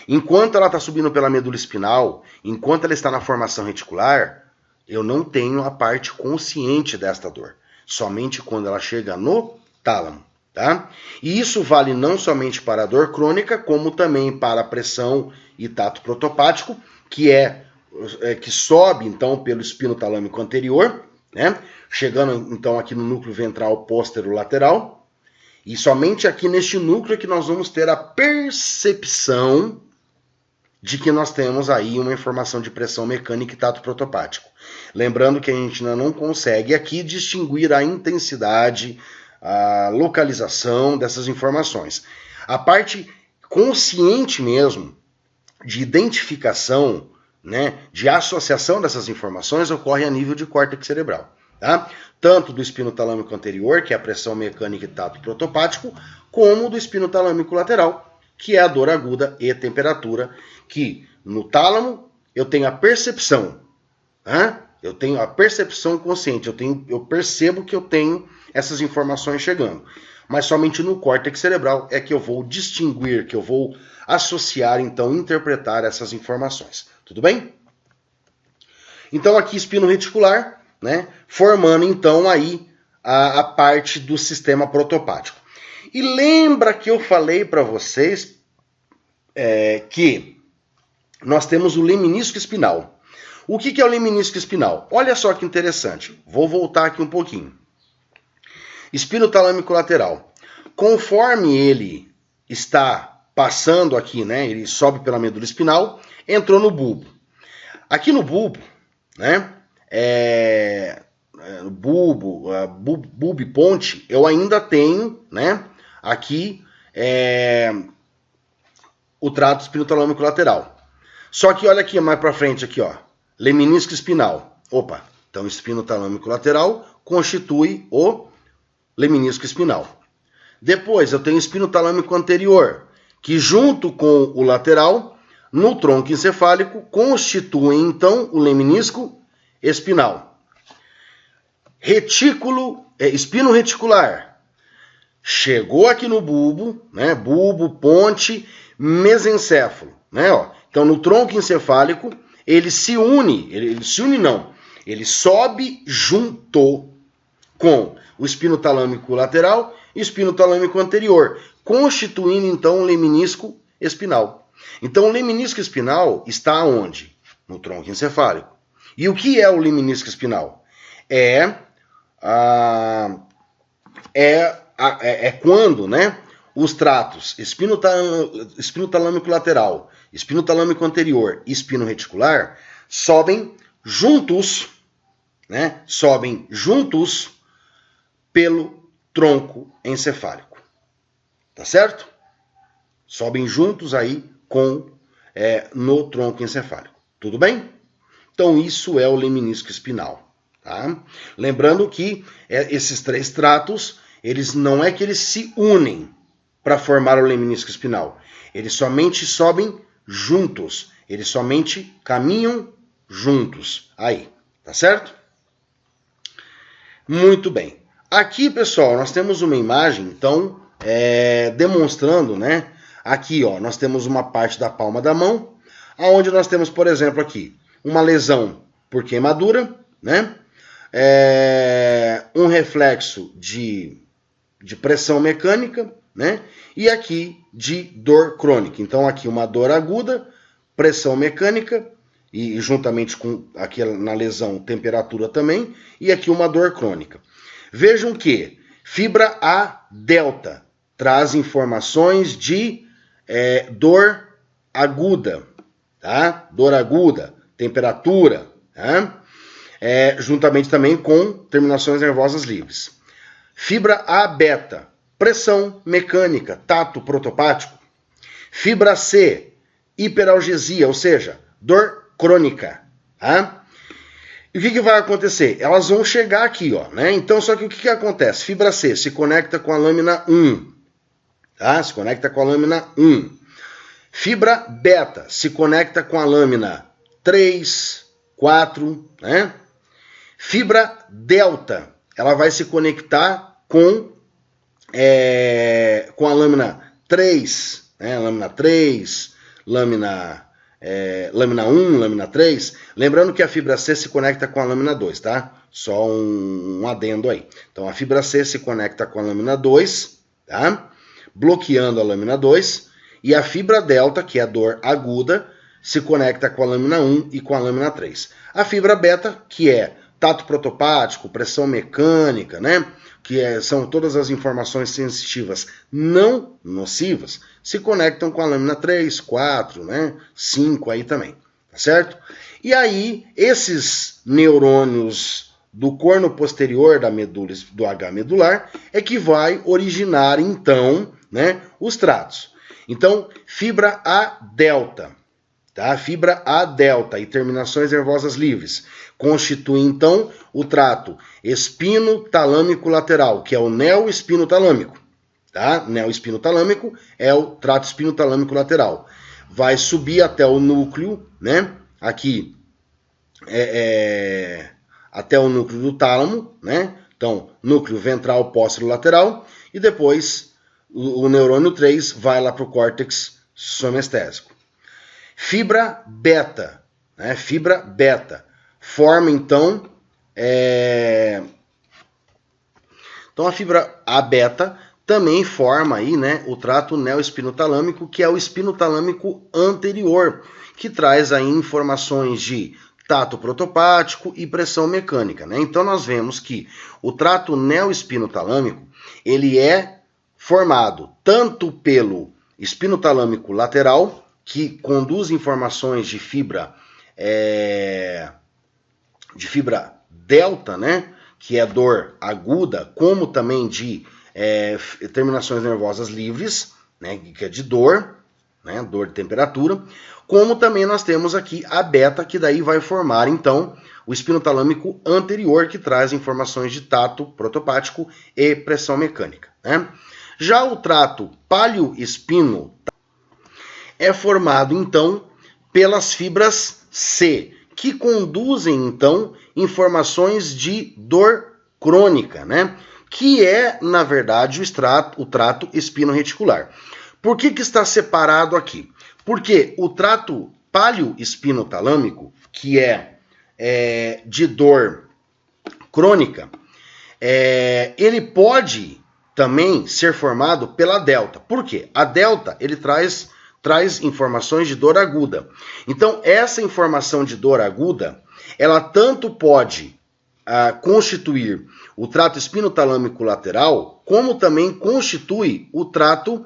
Enquanto ela está subindo pela medula espinal, enquanto ela está na formação reticular, eu não tenho a parte consciente desta dor. Somente quando ela chega no tálamo. Tá? E isso vale não somente para a dor crônica, como também para a pressão e tato protopático, que sobe então pelo espino talâmico anterior, né? Chegando então aqui no núcleo ventral posterolateral. E somente aqui neste núcleo é que nós vamos ter a percepção de que nós temos aí uma informação de pressão mecânica e tato protopático. Lembrando que a gente ainda não consegue aqui distinguir a intensidade, a localização dessas informações. A parte consciente mesmo de identificação, né, de associação dessas informações ocorre a nível de córtex cerebral. Tá? Tanto do espino talâmico anterior, que é a pressão mecânica e tato protopático, como do espino talâmico lateral, que é a dor aguda e temperatura, que no tálamo eu tenho a percepção, né? Eu tenho a percepção consciente, eu percebo que eu tenho essas informações chegando. Mas somente no córtex cerebral é que eu vou distinguir, que eu vou associar, então, interpretar essas informações. Tudo bem? Então, aqui espino reticular, né? Formando, então, aí a parte do sistema protopático. E lembra que eu falei para vocês que nós temos o leminisco espinal. O que é o leminisco espinal? Olha só que interessante. Vou voltar aqui um pouquinho. Espino talâmico lateral. Conforme ele está passando aqui, né, ele sobe pela medula espinal, entrou no bulbo. Aqui no bulbo, né, bulbo e ponte, eu ainda tenho, né, aqui o trato espinotalâmico lateral. Só que olha aqui mais para frente aqui, ó, leminisco espinal. Opa, então espino talâmico lateral constitui o leminisco espinal. Depois eu tenho espino talâmico anterior, que junto com o lateral, no tronco encefálico, constituem então o leminisco espinal. Espino reticular. Chegou aqui no bulbo, né? Bulbo, ponte, mesencéfalo, né? Ó. Então no tronco encefálico, ele sobe junto com o espino talâmico lateral e o espino talâmico anterior, constituindo então o leminisco espinal. Então o leminisco espinal está onde? No tronco encefálico. E o que é o leminisco espinal? É quando, né, os tratos espino talâmico lateral, espino talâmico anterior e espino reticular sobem juntos, né? Sobem juntos pelo tronco encefálico. Tá certo? Sobem juntos aí no tronco encefálico. Tudo bem? Então isso é o leminisco espinal. Tá? Lembrando que esses três tratos, não é que eles se unem para formar o leminisco espinal. Eles somente sobem juntos. Eles somente caminham juntos. Aí, tá certo? Muito bem. Aqui, pessoal, nós temos uma imagem, então, demonstrando, né? Aqui, ó, nós temos uma parte da palma da mão, onde nós temos, por exemplo, aqui, uma lesão por queimadura, né? Um reflexo de pressão mecânica, né? E aqui de dor crônica. Então, aqui uma dor aguda, pressão mecânica, e juntamente com aqui na lesão temperatura também, e aqui uma dor crônica. Vejam que fibra A delta traz informações de dor aguda, tá? Dor aguda, temperatura, tá? Juntamente também com terminações nervosas livres. Fibra A beta, pressão mecânica, tato protopático. Fibra C, hiperalgesia, ou seja, dor crônica. Tá? E o que vai acontecer? Elas vão chegar aqui, ó, né? Então, só que o que acontece? Fibra C se conecta com a lâmina 1, tá? Se conecta com a lâmina 1. Fibra beta se conecta com a lâmina 3, 4, né? Fibra delta, ela vai se conectar com a lâmina 3, né? Lâmina 3, lâmina 1, lâmina 3. Lembrando que a fibra C se conecta com a lâmina 2, tá? Só um adendo aí. Então, a fibra C se conecta com a lâmina 2, tá? Bloqueando a lâmina 2. E a fibra delta, que é a dor aguda, se conecta com a lâmina 1 e com a lâmina 3. A fibra beta, que é tato protopático, pressão mecânica, né? São todas as informações sensitivas não nocivas, se conectam com a lâmina 3, 4, né? 5 aí também, tá certo? E aí, esses neurônios do corno posterior da medula, do H medular, é que vai originar, então, né, os tratos. Então, fibra A delta, tá? Fibra A delta e terminações nervosas livres constituem, então, o trato espino-talâmico lateral, que é o neoespinotalâmico, tá? Neoespinotalâmico é o trato espino-talâmico lateral. Vai subir até o núcleo, né? Aqui, até o núcleo do tálamo, né? Então, núcleo ventral lateral e depois o neurônio 3 vai lá para o córtex somestésico. Fibra beta, né? Fibra beta forma então então a fibra A beta também forma aí, né, o trato neoespinotalâmico, que é o espinotalâmico anterior, que traz aí informações de tato protopático e pressão mecânica, né? Então nós vemos que o trato neoespinotalâmico, ele é formado tanto pelo espinotalâmico lateral, que conduz informações de fibra delta, né, que é dor aguda, como também de terminações nervosas livres, né, que é de dor, né, dor de temperatura, como também nós temos aqui a beta, que daí vai formar, então, o espinotalâmico anterior, que traz informações de tato protopático e pressão mecânica, né? Já o trato paleo-espino é formado, então, pelas fibras C, que conduzem, então, informações de dor crônica, né? Que é, na verdade, o trato espino-reticular. Por que está separado aqui? Porque o trato paleo-espinotalâmico, que é de dor crônica, ele pode também ser formado pela delta. Por quê? A delta, ele traz informações de dor aguda. Então, essa informação de dor aguda, ela tanto pode constituir o trato espinotalâmico lateral, como também constitui o trato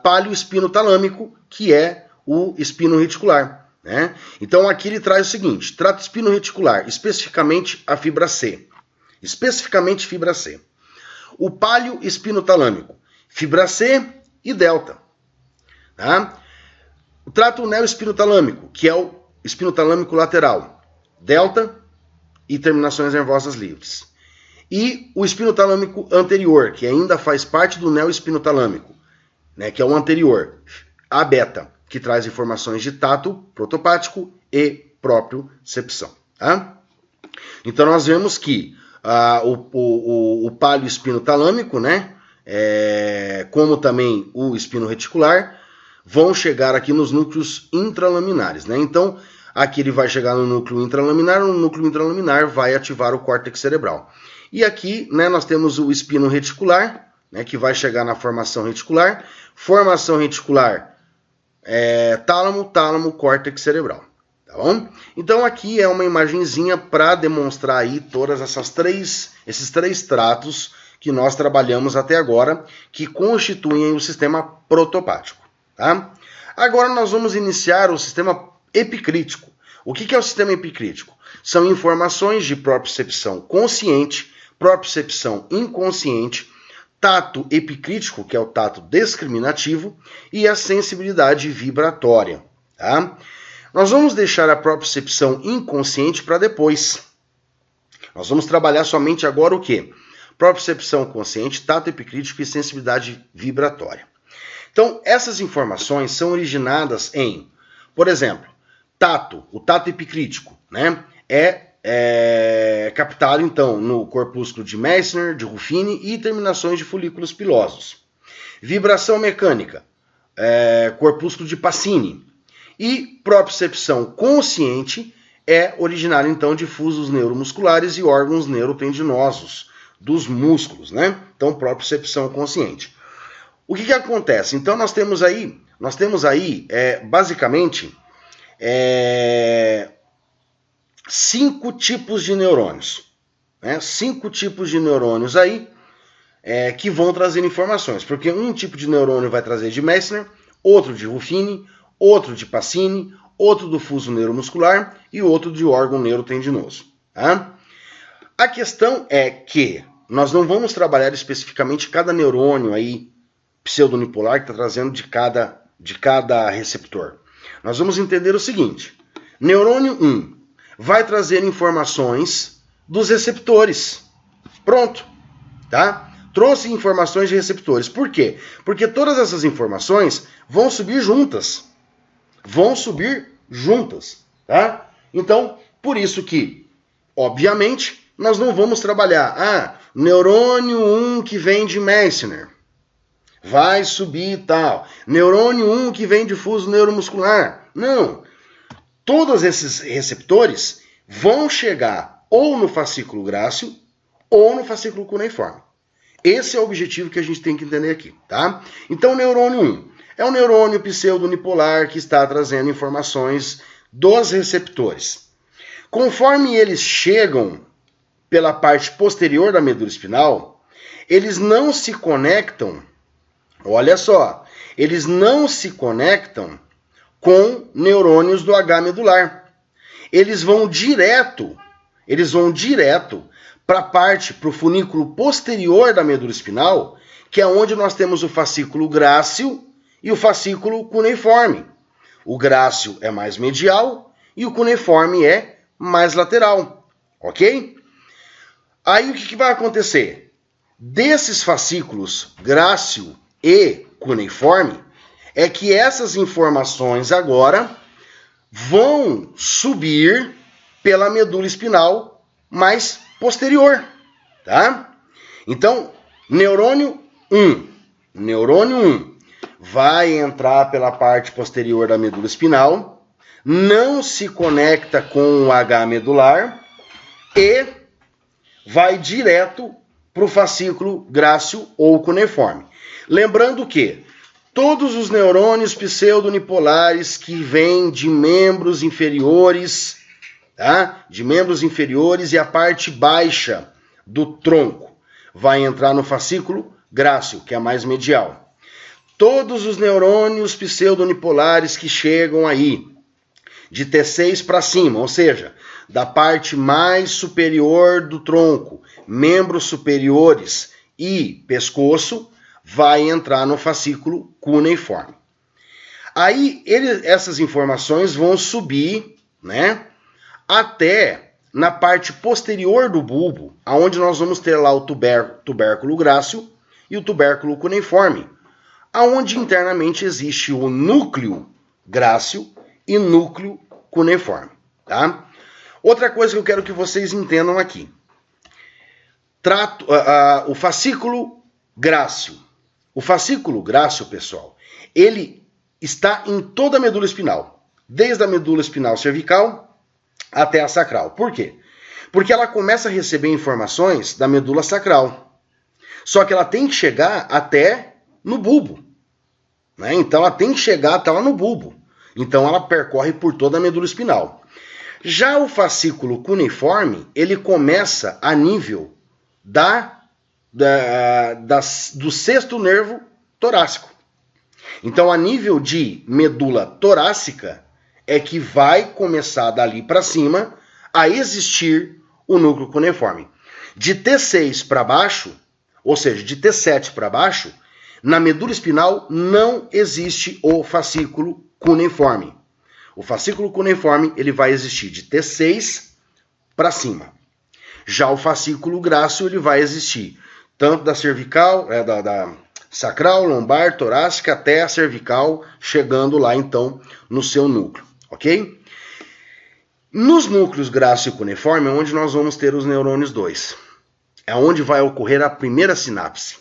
paleo-espinotalâmico, que é o espino reticular, né? Então, aqui ele traz o seguinte: trato espino reticular, especificamente a fibra C. Especificamente fibra C. O paleo-espinotalâmico, fibra C e delta. Tá? O trato neoespinotalâmico, que é o espinotalâmico lateral, delta e terminações nervosas livres. E o espinotalâmico anterior, que ainda faz parte do neoespinotalâmico, né, que é o anterior, a beta, que traz informações de tato protopático e propriocepção. Tá? Então nós vemos que o paleo-espinotalâmico, né, como também o espino reticular, vão chegar aqui nos núcleos intralaminares, né? Então, aqui ele vai chegar no núcleo intralaminar vai ativar o córtex cerebral. E aqui, né, nós temos o espino reticular, né, que vai chegar na formação reticular, tálamo, córtex cerebral, tá bom? Então, aqui é uma imagenzinha para demonstrar aí todas esses três tratos que nós trabalhamos até agora, que constituem o sistema protopático. Tá? Agora nós vamos iniciar o sistema epicrítico. O que é o sistema epicrítico? São informações de propriocepção consciente, propriocepção inconsciente, tato epicrítico, que é o tato discriminativo, e a sensibilidade vibratória. Tá? Nós vamos deixar a propriocepção inconsciente para depois. Nós vamos trabalhar somente agora o quê? Propriocepção consciente, tato epicrítico e sensibilidade vibratória. Então, essas informações são originadas em, por exemplo, tato, o tato epicrítico, né? É captado, então, no corpúsculo de Meissner, de Ruffini e terminações de folículos pilosos. Vibração mecânica, corpúsculo de Pacini. E propriocepção consciente é originária, então, de fusos neuromusculares e órgãos neuropendinosos dos músculos, né? Então, propriocepção consciente. O que acontece? Então, nós temos aí basicamente, 5 tipos de neurônios. Né? 5 tipos de neurônios aí que vão trazer informações. Porque um tipo de neurônio vai trazer de Meissner, outro de Ruffini, outro de Pacini, outro do fuso neuromuscular e outro de órgão neurotendinoso. Tá? A questão é que nós não vamos trabalhar especificamente cada neurônio aí pseudonipolar que está trazendo de cada receptor. Nós vamos entender o seguinte: neurônio 1 vai trazer informações dos receptores. Pronto, tá? Trouxe informações de receptores. Por quê? Porque todas essas informações vão subir juntas. Tá? Então, por isso que, obviamente, nós não vamos trabalhar neurônio 1 que vem de Meissner vai subir e tal. Neurônio 1 que vem de fuso neuromuscular. Não. Todos esses receptores vão chegar ou no fascículo grácil ou no fascículo cuneiforme. Esse é o objetivo que a gente tem que entender aqui, tá? Então, o neurônio 1 é um neurônio pseudonipolar que está trazendo informações dos receptores. Conforme eles chegam pela parte posterior da medula espinal, eles não se conectam, olha só, eles não se conectam com neurônios do H medular. Eles vão direto para a parte, para o funículo posterior da medula espinal, que é onde nós temos o fascículo grácil e o fascículo cuneiforme. O grácil é mais medial e o cuneiforme é mais lateral, ok? Aí o que vai acontecer? Desses fascículos grácil e cuneiforme, é que essas informações agora vão subir pela medula espinal mais posterior, tá? Então, neurônio 1 vai entrar pela parte posterior da medula espinal, não se conecta com o H medular e vai direto para o fascículo grácil ou cuneiforme. Lembrando que todos os neurônios pseudonipolares que vêm de membros inferiores, tá? De membros inferiores e a parte baixa do tronco vai entrar no fascículo grácil, que é mais medial. Todos os neurônios pseudonipolares que chegam aí de T6 para cima, ou seja, da parte mais superior do tronco, membros superiores e pescoço, vai entrar no fascículo cuneiforme. Aí essas informações vão subir, né, até na parte posterior do bulbo, aonde nós vamos ter lá o tubérculo grácil e o tubérculo cuneiforme, aonde internamente existe o núcleo grácil e núcleo cuneiforme, tá? Outra coisa que eu quero que vocês entendam aqui. O fascículo grácil. O fascículo grácil, pessoal, ele está em toda a medula espinal, desde a medula espinal cervical até a sacral. Por quê? Porque ela começa a receber informações da medula sacral. Só que ela tem que chegar até no bulbo, né? Então ela tem que chegar até lá no bulbo. Então ela percorre por toda a medula espinal. Já o fascículo cuneiforme, ele começa a nível do sexto nervo torácico. Então, a nível de medula torácica, é que vai começar dali para cima a existir o núcleo cuneiforme. De T6 para baixo, ou seja, de T7 para baixo, na medula espinal não existe o fascículo cuneiforme. O fascículo cuneiforme ele vai existir de T6 para cima. Já o fascículo grácil ele vai existir tanto da cervical, da sacral, lombar, torácica até a cervical, chegando lá então no seu núcleo, ok? Nos núcleos grácil e cuneiforme é onde nós vamos ter os neurônios 2. É onde vai ocorrer a primeira sinapse.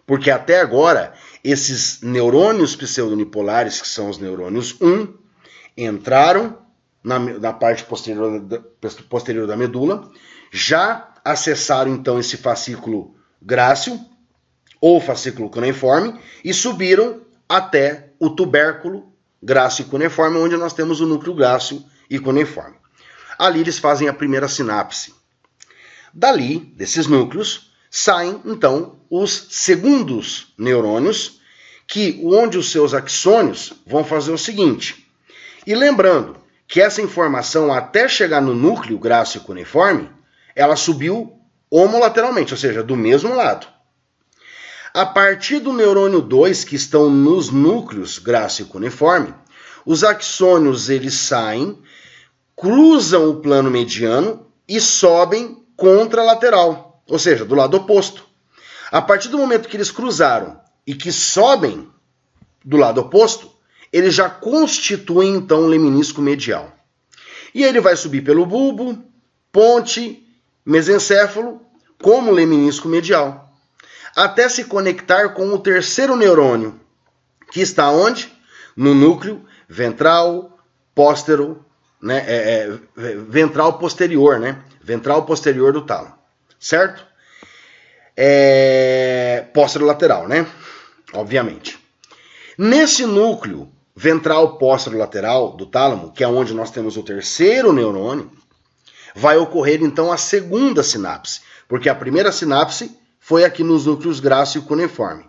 Porque até agora, esses neurônios pseudonipolares, que são os neurônios 1, entraram na parte posterior da medula, já acessaram então esse fascículo grácil, ou fascículo cuneiforme, e subiram até o tubérculo grácil e cuneiforme, onde nós temos o núcleo grácil e cuneiforme. Ali eles fazem a primeira sinapse. Dali, desses núcleos, saem então os segundos neurônios, onde os seus axônios vão fazer o seguinte. E lembrando que essa informação, até chegar no núcleo grácil e cuneiforme, ela subiu homolateralmente, ou seja, do mesmo lado. A partir do neurônio 2, que estão nos núcleos grácil e cuneiforme, os axônios eles saem, cruzam o plano mediano e sobem contralateral, ou seja, do lado oposto. A partir do momento que eles cruzaram e que sobem do lado oposto, eles já constituem então o leminisco medial. E ele vai subir pelo bulbo, ponte, mesencéfalo, como leminisco medial, até se conectar com o terceiro neurônio, que está onde? No núcleo ventral póstero, ventral posterior, ventral posterior do tálamo, certo? Póstero-lateral, obviamente. Nesse núcleo ventral póstero-lateral do tálamo, que é onde nós temos o terceiro neurônio, vai ocorrer então a segunda sinapse, porque a primeira sinapse foi aqui nos núcleos grácil e cuneiforme,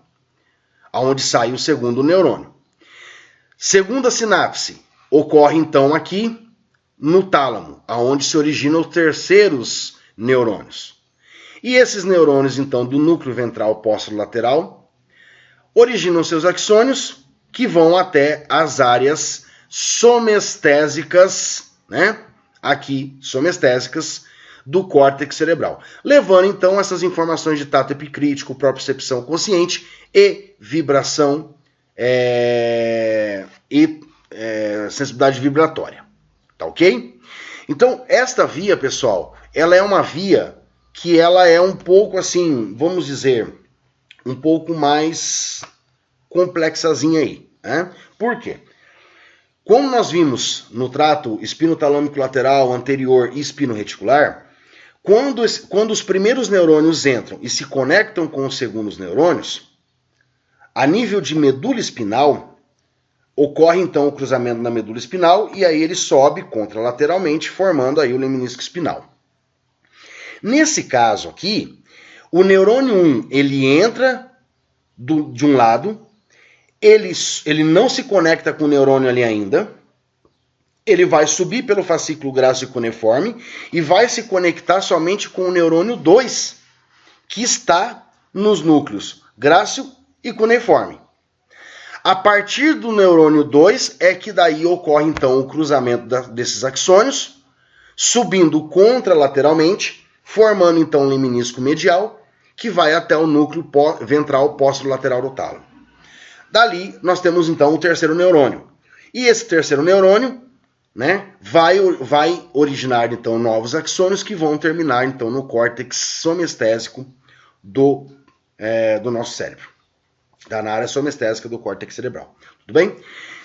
aonde sai o segundo neurônio. Segunda sinapse ocorre então aqui no tálamo, aonde se originam os terceiros neurônios. E esses neurônios então do núcleo ventral póstero-lateral originam seus axônios, que vão até as áreas somestésicas, aqui, somestésicas, do córtex cerebral, levando então essas informações de tato epicrítico, propriocepção consciente e vibração sensibilidade vibratória, tá ok? Então, esta via, pessoal, ela é uma via que ela é um pouco assim, vamos dizer, um pouco mais complexazinha aí, Por quê? Como nós vimos no trato espinotalâmico lateral, anterior e espino-reticular, quando os primeiros neurônios entram e se conectam com os segundos neurônios, a nível de medula espinal, ocorre então o cruzamento na medula espinal e aí ele sobe contralateralmente, formando aí o leminisco espinal. Nesse caso aqui, o neurônio 1, ele entra de um lado, ele não se conecta com o neurônio ali ainda, ele vai subir pelo fascículo grácil e cuneiforme e vai se conectar somente com o neurônio 2, que está nos núcleos grácil e cuneiforme. A partir do neurônio 2 é que daí ocorre então o cruzamento desses axônios, subindo contralateralmente, formando então o leminisco medial, que vai até o núcleo ventral póstero-lateral do tálamo. Dali nós temos então o terceiro neurônio. E esse terceiro neurônio, vai originar então novos axônios que vão terminar então no córtex somestésico do nosso cérebro, na área somestésica do córtex cerebral. Tudo bem?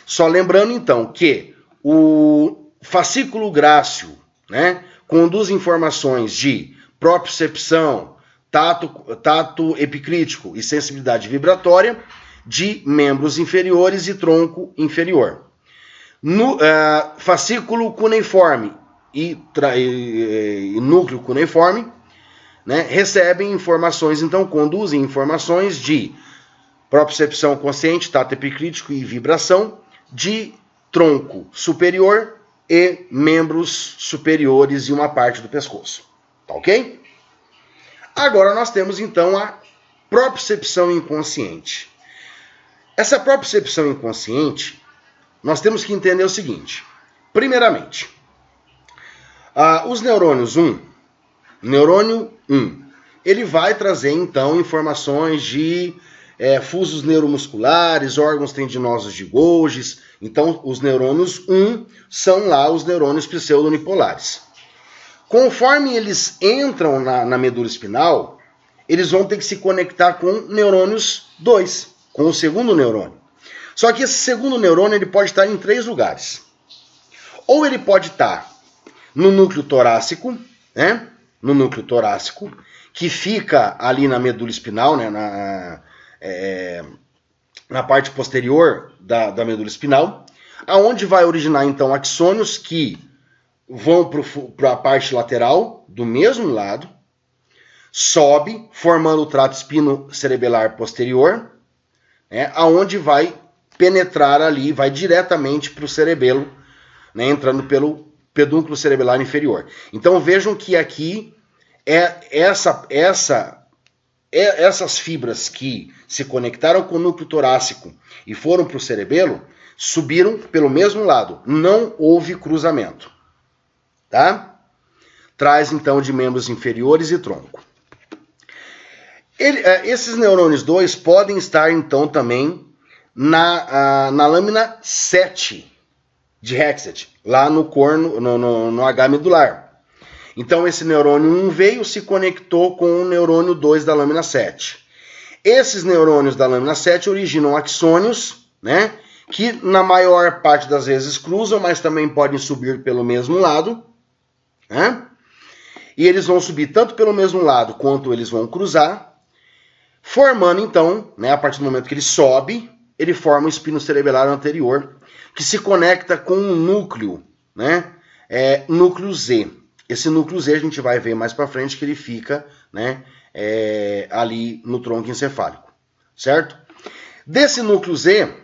Só lembrando então que o fascículo grácil, conduz informações de propriocepção, tato epicrítico e sensibilidade vibratória de membros inferiores e tronco inferior. No fascículo cuneiforme e núcleo cuneiforme, recebem informações, então conduzem informações de propriocepção consciente, tato epicrítico e vibração de tronco superior e membros superiores e uma parte do pescoço. Tá ok? Agora nós temos então a propriocepção inconsciente. Essa propriocepção inconsciente, nós temos que entender o seguinte. Primeiramente, os neurônios 1, neurônio 1, ele vai trazer, então, informações de fusos neuromusculares, órgãos tendinosos de Golgi. Então, os neurônios 1 são lá os neurônios pseudonipolares. Conforme eles entram na medula espinal, eles vão ter que se conectar com neurônios 2, com o segundo neurônio. Só que esse segundo neurônio ele pode estar em 3 lugares. Ou ele pode estar no núcleo torácico, né? No núcleo torácico, que fica ali na medula espinal, né? Na parte posterior da medula espinal, aonde vai originar então axônios que vão para a parte lateral do mesmo lado, sobe, formando o trato espinocerebelar posterior, né, aonde vai penetrar ali, vai diretamente para o cerebelo, né, entrando pelo pedúnculo cerebelar inferior. Então vejam que aqui essas fibras que se conectaram com o núcleo torácico e foram para o cerebelo, subiram pelo mesmo lado. Não houve cruzamento. Tá? Traz então de membros inferiores e tronco. Esses neurônios 2 podem estar então também na lâmina 7 de Hexet, lá no corno, no H medular. Então esse neurônio 1 veio, se conectou com o neurônio 2 da lâmina 7. Esses neurônios da lâmina 7 originam axônios, né, que na maior parte das vezes cruzam, mas também podem subir pelo mesmo lado, né? E eles vão subir tanto pelo mesmo lado quanto eles vão cruzar, formando então, né, a partir do momento que ele sobe, ele forma o espino cerebelar anterior, que se conecta com um núcleo, né, núcleo Z. Esse núcleo Z a gente vai ver mais para frente que ele fica, né, ali no tronco encefálico, certo? Desse núcleo Z,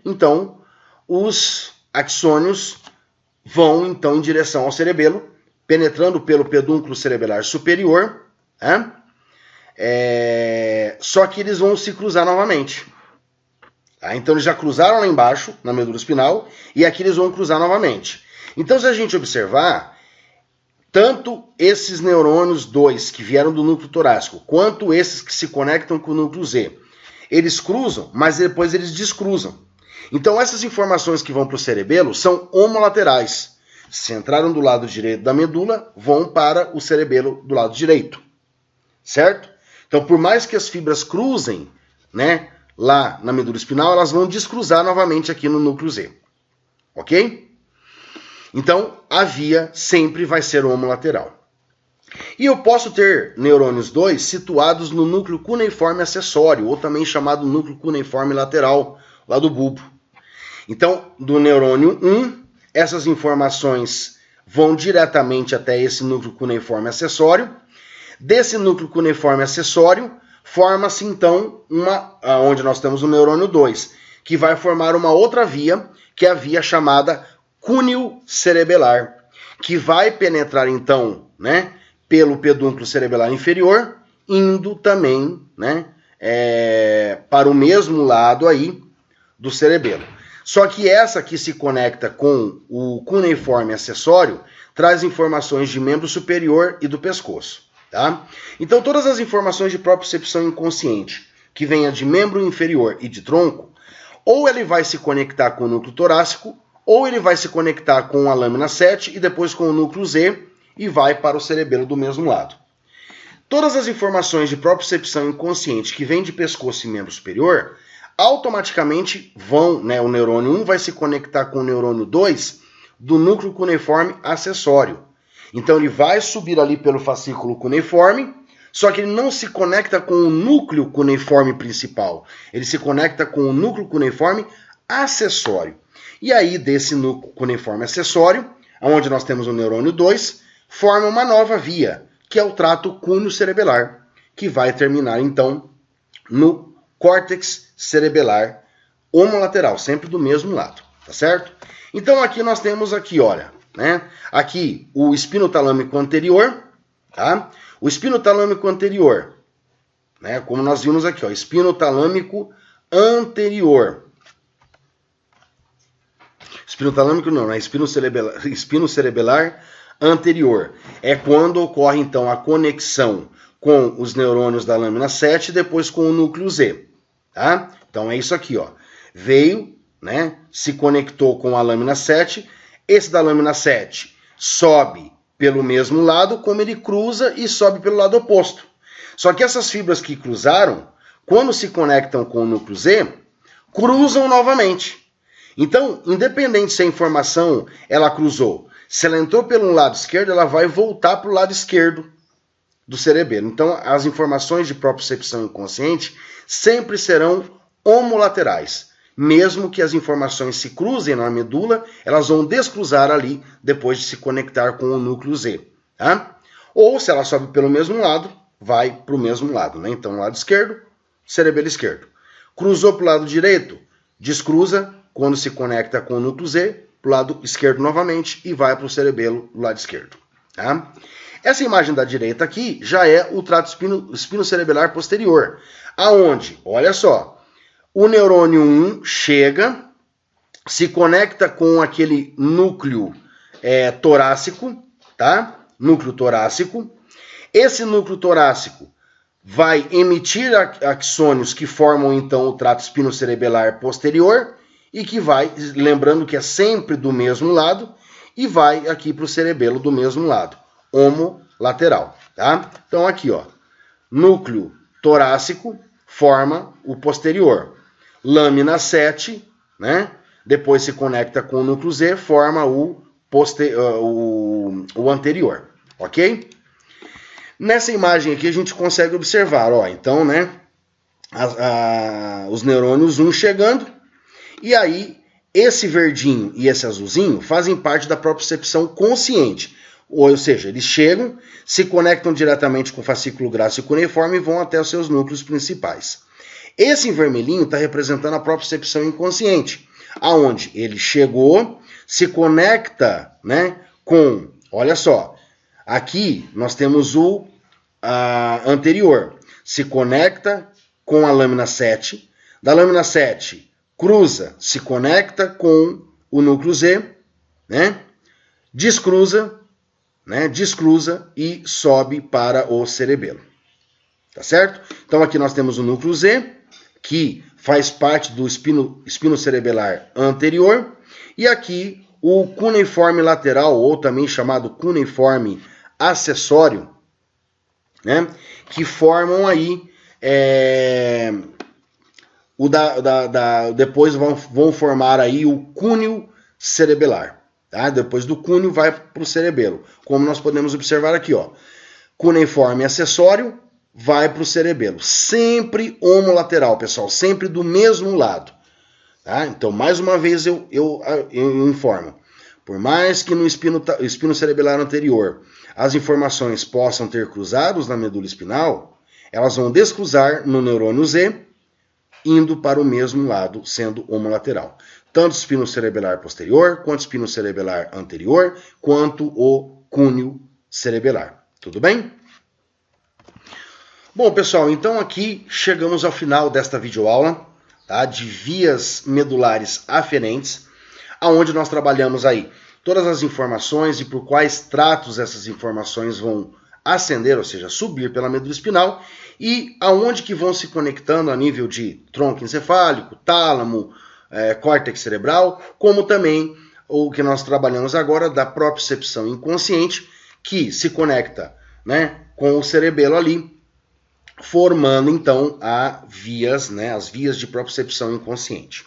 então, os axônios vão então em direção ao cerebelo, penetrando pelo pedúnculo cerebelar superior, né? Só que eles vão se cruzar novamente. Tá? Então eles já cruzaram lá embaixo, na medula espinal, e aqui eles vão cruzar novamente. Então se a gente observar, tanto esses neurônios 2 que vieram do núcleo torácico, quanto esses que se conectam com o núcleo Z, eles cruzam, mas depois eles descruzam. Então essas informações que vão para o cerebelo são homolaterais. Se entraram do lado direito da medula, vão para o cerebelo do lado direito. Certo? Então por mais que as fibras cruzem, né, lá na medula espinal, elas vão descruzar novamente aqui no núcleo Z. Ok? Então a via sempre vai ser homolateral. E eu posso ter neurônios 2 situados no núcleo cuneiforme acessório, ou também chamado núcleo cuneiforme lateral, lá do bulbo. Então, do neurônio 1, essas informações vão diretamente até esse núcleo cuneiforme acessório. Desse núcleo cuneiforme acessório, forma-se então onde nós temos o neurônio 2, que vai formar uma outra via, que é a via chamada cúneo cerebelar, que vai penetrar então, né, pelo pedúnculo cerebelar inferior, indo também, né, para o mesmo lado aí do cerebelo. Só que essa que se conecta com o cuneiforme acessório traz informações de membro superior e do pescoço. Tá? Então todas as informações de propriocepção inconsciente que venha de membro inferior e de tronco, ou ele vai se conectar com o núcleo torácico, ou ele vai se conectar com a lâmina 7 e depois com o núcleo Z e vai para o cerebelo do mesmo lado. Todas as informações de propriocepção inconsciente que vêm de pescoço e membro superior, automaticamente vão, né, o neurônio 1 vai se conectar com o neurônio 2 do núcleo cuneiforme acessório. Então ele vai subir ali pelo fascículo cuneiforme, só que ele não se conecta com o núcleo cuneiforme principal. Ele se conecta com o núcleo cuneiforme acessório. E aí desse núcleo cuneiforme acessório, onde nós temos o neurônio 2, forma uma nova via, que é o trato cúneo-cerebelar, que vai terminar então no córtex cerebelar homolateral, sempre do mesmo lado, tá certo? Então aqui nós temos aqui, olha, né? Aqui o espinotalâmico anterior, tá? O espinotalâmico anterior, né? Como nós vimos aqui, ó, espinotalâmico anterior. espinotalâmico não, né? Espino cerebelar anterior. É quando ocorre, então, a conexão com os neurônios da lâmina 7 e depois com o núcleo Z, tá? Então é isso aqui, ó. Veio, né? Se conectou com a lâmina 7. Esse da lâmina 7 sobe pelo mesmo lado, como ele cruza e sobe pelo lado oposto. Só que essas fibras que cruzaram, quando se conectam com o núcleo Z, cruzam novamente. Então, independente se a informação ela cruzou, se ela entrou pelo lado esquerdo, ela vai voltar para o lado esquerdo do cerebelo. Então, as informações de propriocepção inconsciente sempre serão homolaterais. Mesmo que as informações se cruzem na medula, elas vão descruzar ali depois de se conectar com o núcleo Z. Tá? Ou, se ela sobe pelo mesmo lado, vai para o mesmo lado. Né? Então, lado esquerdo, cerebelo esquerdo. Cruzou para o lado direito, descruza quando se conecta com o núcleo Z, para o lado esquerdo novamente e vai para o cerebelo do lado esquerdo. Tá? Essa imagem da direita aqui já é o trato espinocerebelar posterior, aonde, olha só, o neurônio 1 chega, se conecta com aquele núcleo torácico, tá? Núcleo torácico. Esse núcleo torácico vai emitir axônios que formam, então, o trato espinocerebelar posterior e que vai, lembrando que é sempre do mesmo lado, e vai aqui para o cerebelo do mesmo lado, homolateral, tá? Então, aqui, ó, núcleo torácico forma o posterior. Lâmina 7, né? Depois se conecta com o núcleo Z, forma o anterior, ok? Nessa imagem aqui a gente consegue observar, ó, então, né? Os neurônios 1 chegando, e aí esse verdinho e esse azulzinho fazem parte da propriocepção consciente. Ou seja, eles chegam, se conectam diretamente com o fascículo grácil cuneiforme e vão até os seus núcleos principais. Esse em vermelhinho está representando a propriocepção inconsciente, aonde ele chegou, se conecta, né, com, olha só, aqui nós temos o anterior, se conecta com a lâmina 7, da lâmina 7 cruza, se conecta com o núcleo Z, né, descruza e sobe para o cerebelo. Tá certo? Então aqui nós temos o núcleo Z, que faz parte do espinocerebelar anterior, e aqui o cuneiforme lateral, ou também chamado cuneiforme acessório, né, que formam aí, depois vão formar aí o cúneo cerebelar. Tá? Depois do cúneo vai para o cerebelo, como nós podemos observar aqui, ó, cuneiforme acessório, vai para o cerebelo. Sempre homolateral, pessoal. Sempre do mesmo lado. Tá? Então, mais uma vez eu informo. Por mais que no espino cerebelar anterior as informações possam ter cruzados na medula espinal, elas vão descruzar no neurônio Z, indo para o mesmo lado, sendo homolateral. Tanto o espino cerebelar posterior, quanto o espino cerebelar anterior, quanto o cúneo cerebelar. Tudo bem? Bom, pessoal, então aqui chegamos ao final desta videoaula, tá, de vias medulares aferentes, aonde nós trabalhamos aí todas as informações e por quais tratos essas informações vão ascender, ou seja, subir pela medula espinal, e aonde que vão se conectando a nível de tronco encefálico, tálamo, córtex cerebral, como também o que nós trabalhamos agora da propriocepção inconsciente, que se conecta, né, com o cerebelo ali, formando então as vias de propriocepção inconsciente.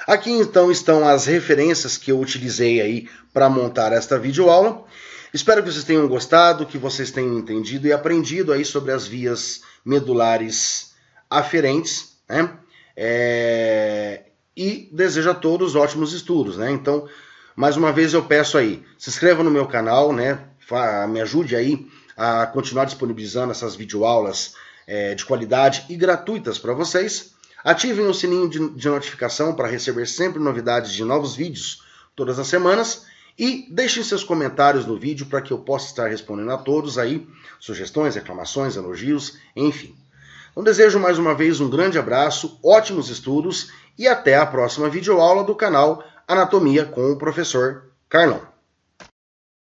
Aqui então estão as referências que eu utilizei aí para montar esta videoaula. Espero que vocês tenham gostado, que vocês tenham entendido e aprendido aí sobre as vias medulares aferentes, né? E desejo a todos ótimos estudos, né? Então, mais uma vez eu peço aí, se inscreva no meu canal, né? Me ajude aí a continuar disponibilizando essas videoaulas de qualidade e gratuitas para vocês. Ativem o sininho de notificação para receber sempre novidades de novos vídeos todas as semanas. E deixem seus comentários no vídeo para que eu possa estar respondendo a todos aí, sugestões, reclamações, elogios, enfim. Então desejo mais uma vez um grande abraço, ótimos estudos e até a próxima videoaula do canal Anatomia com o professor Carlão.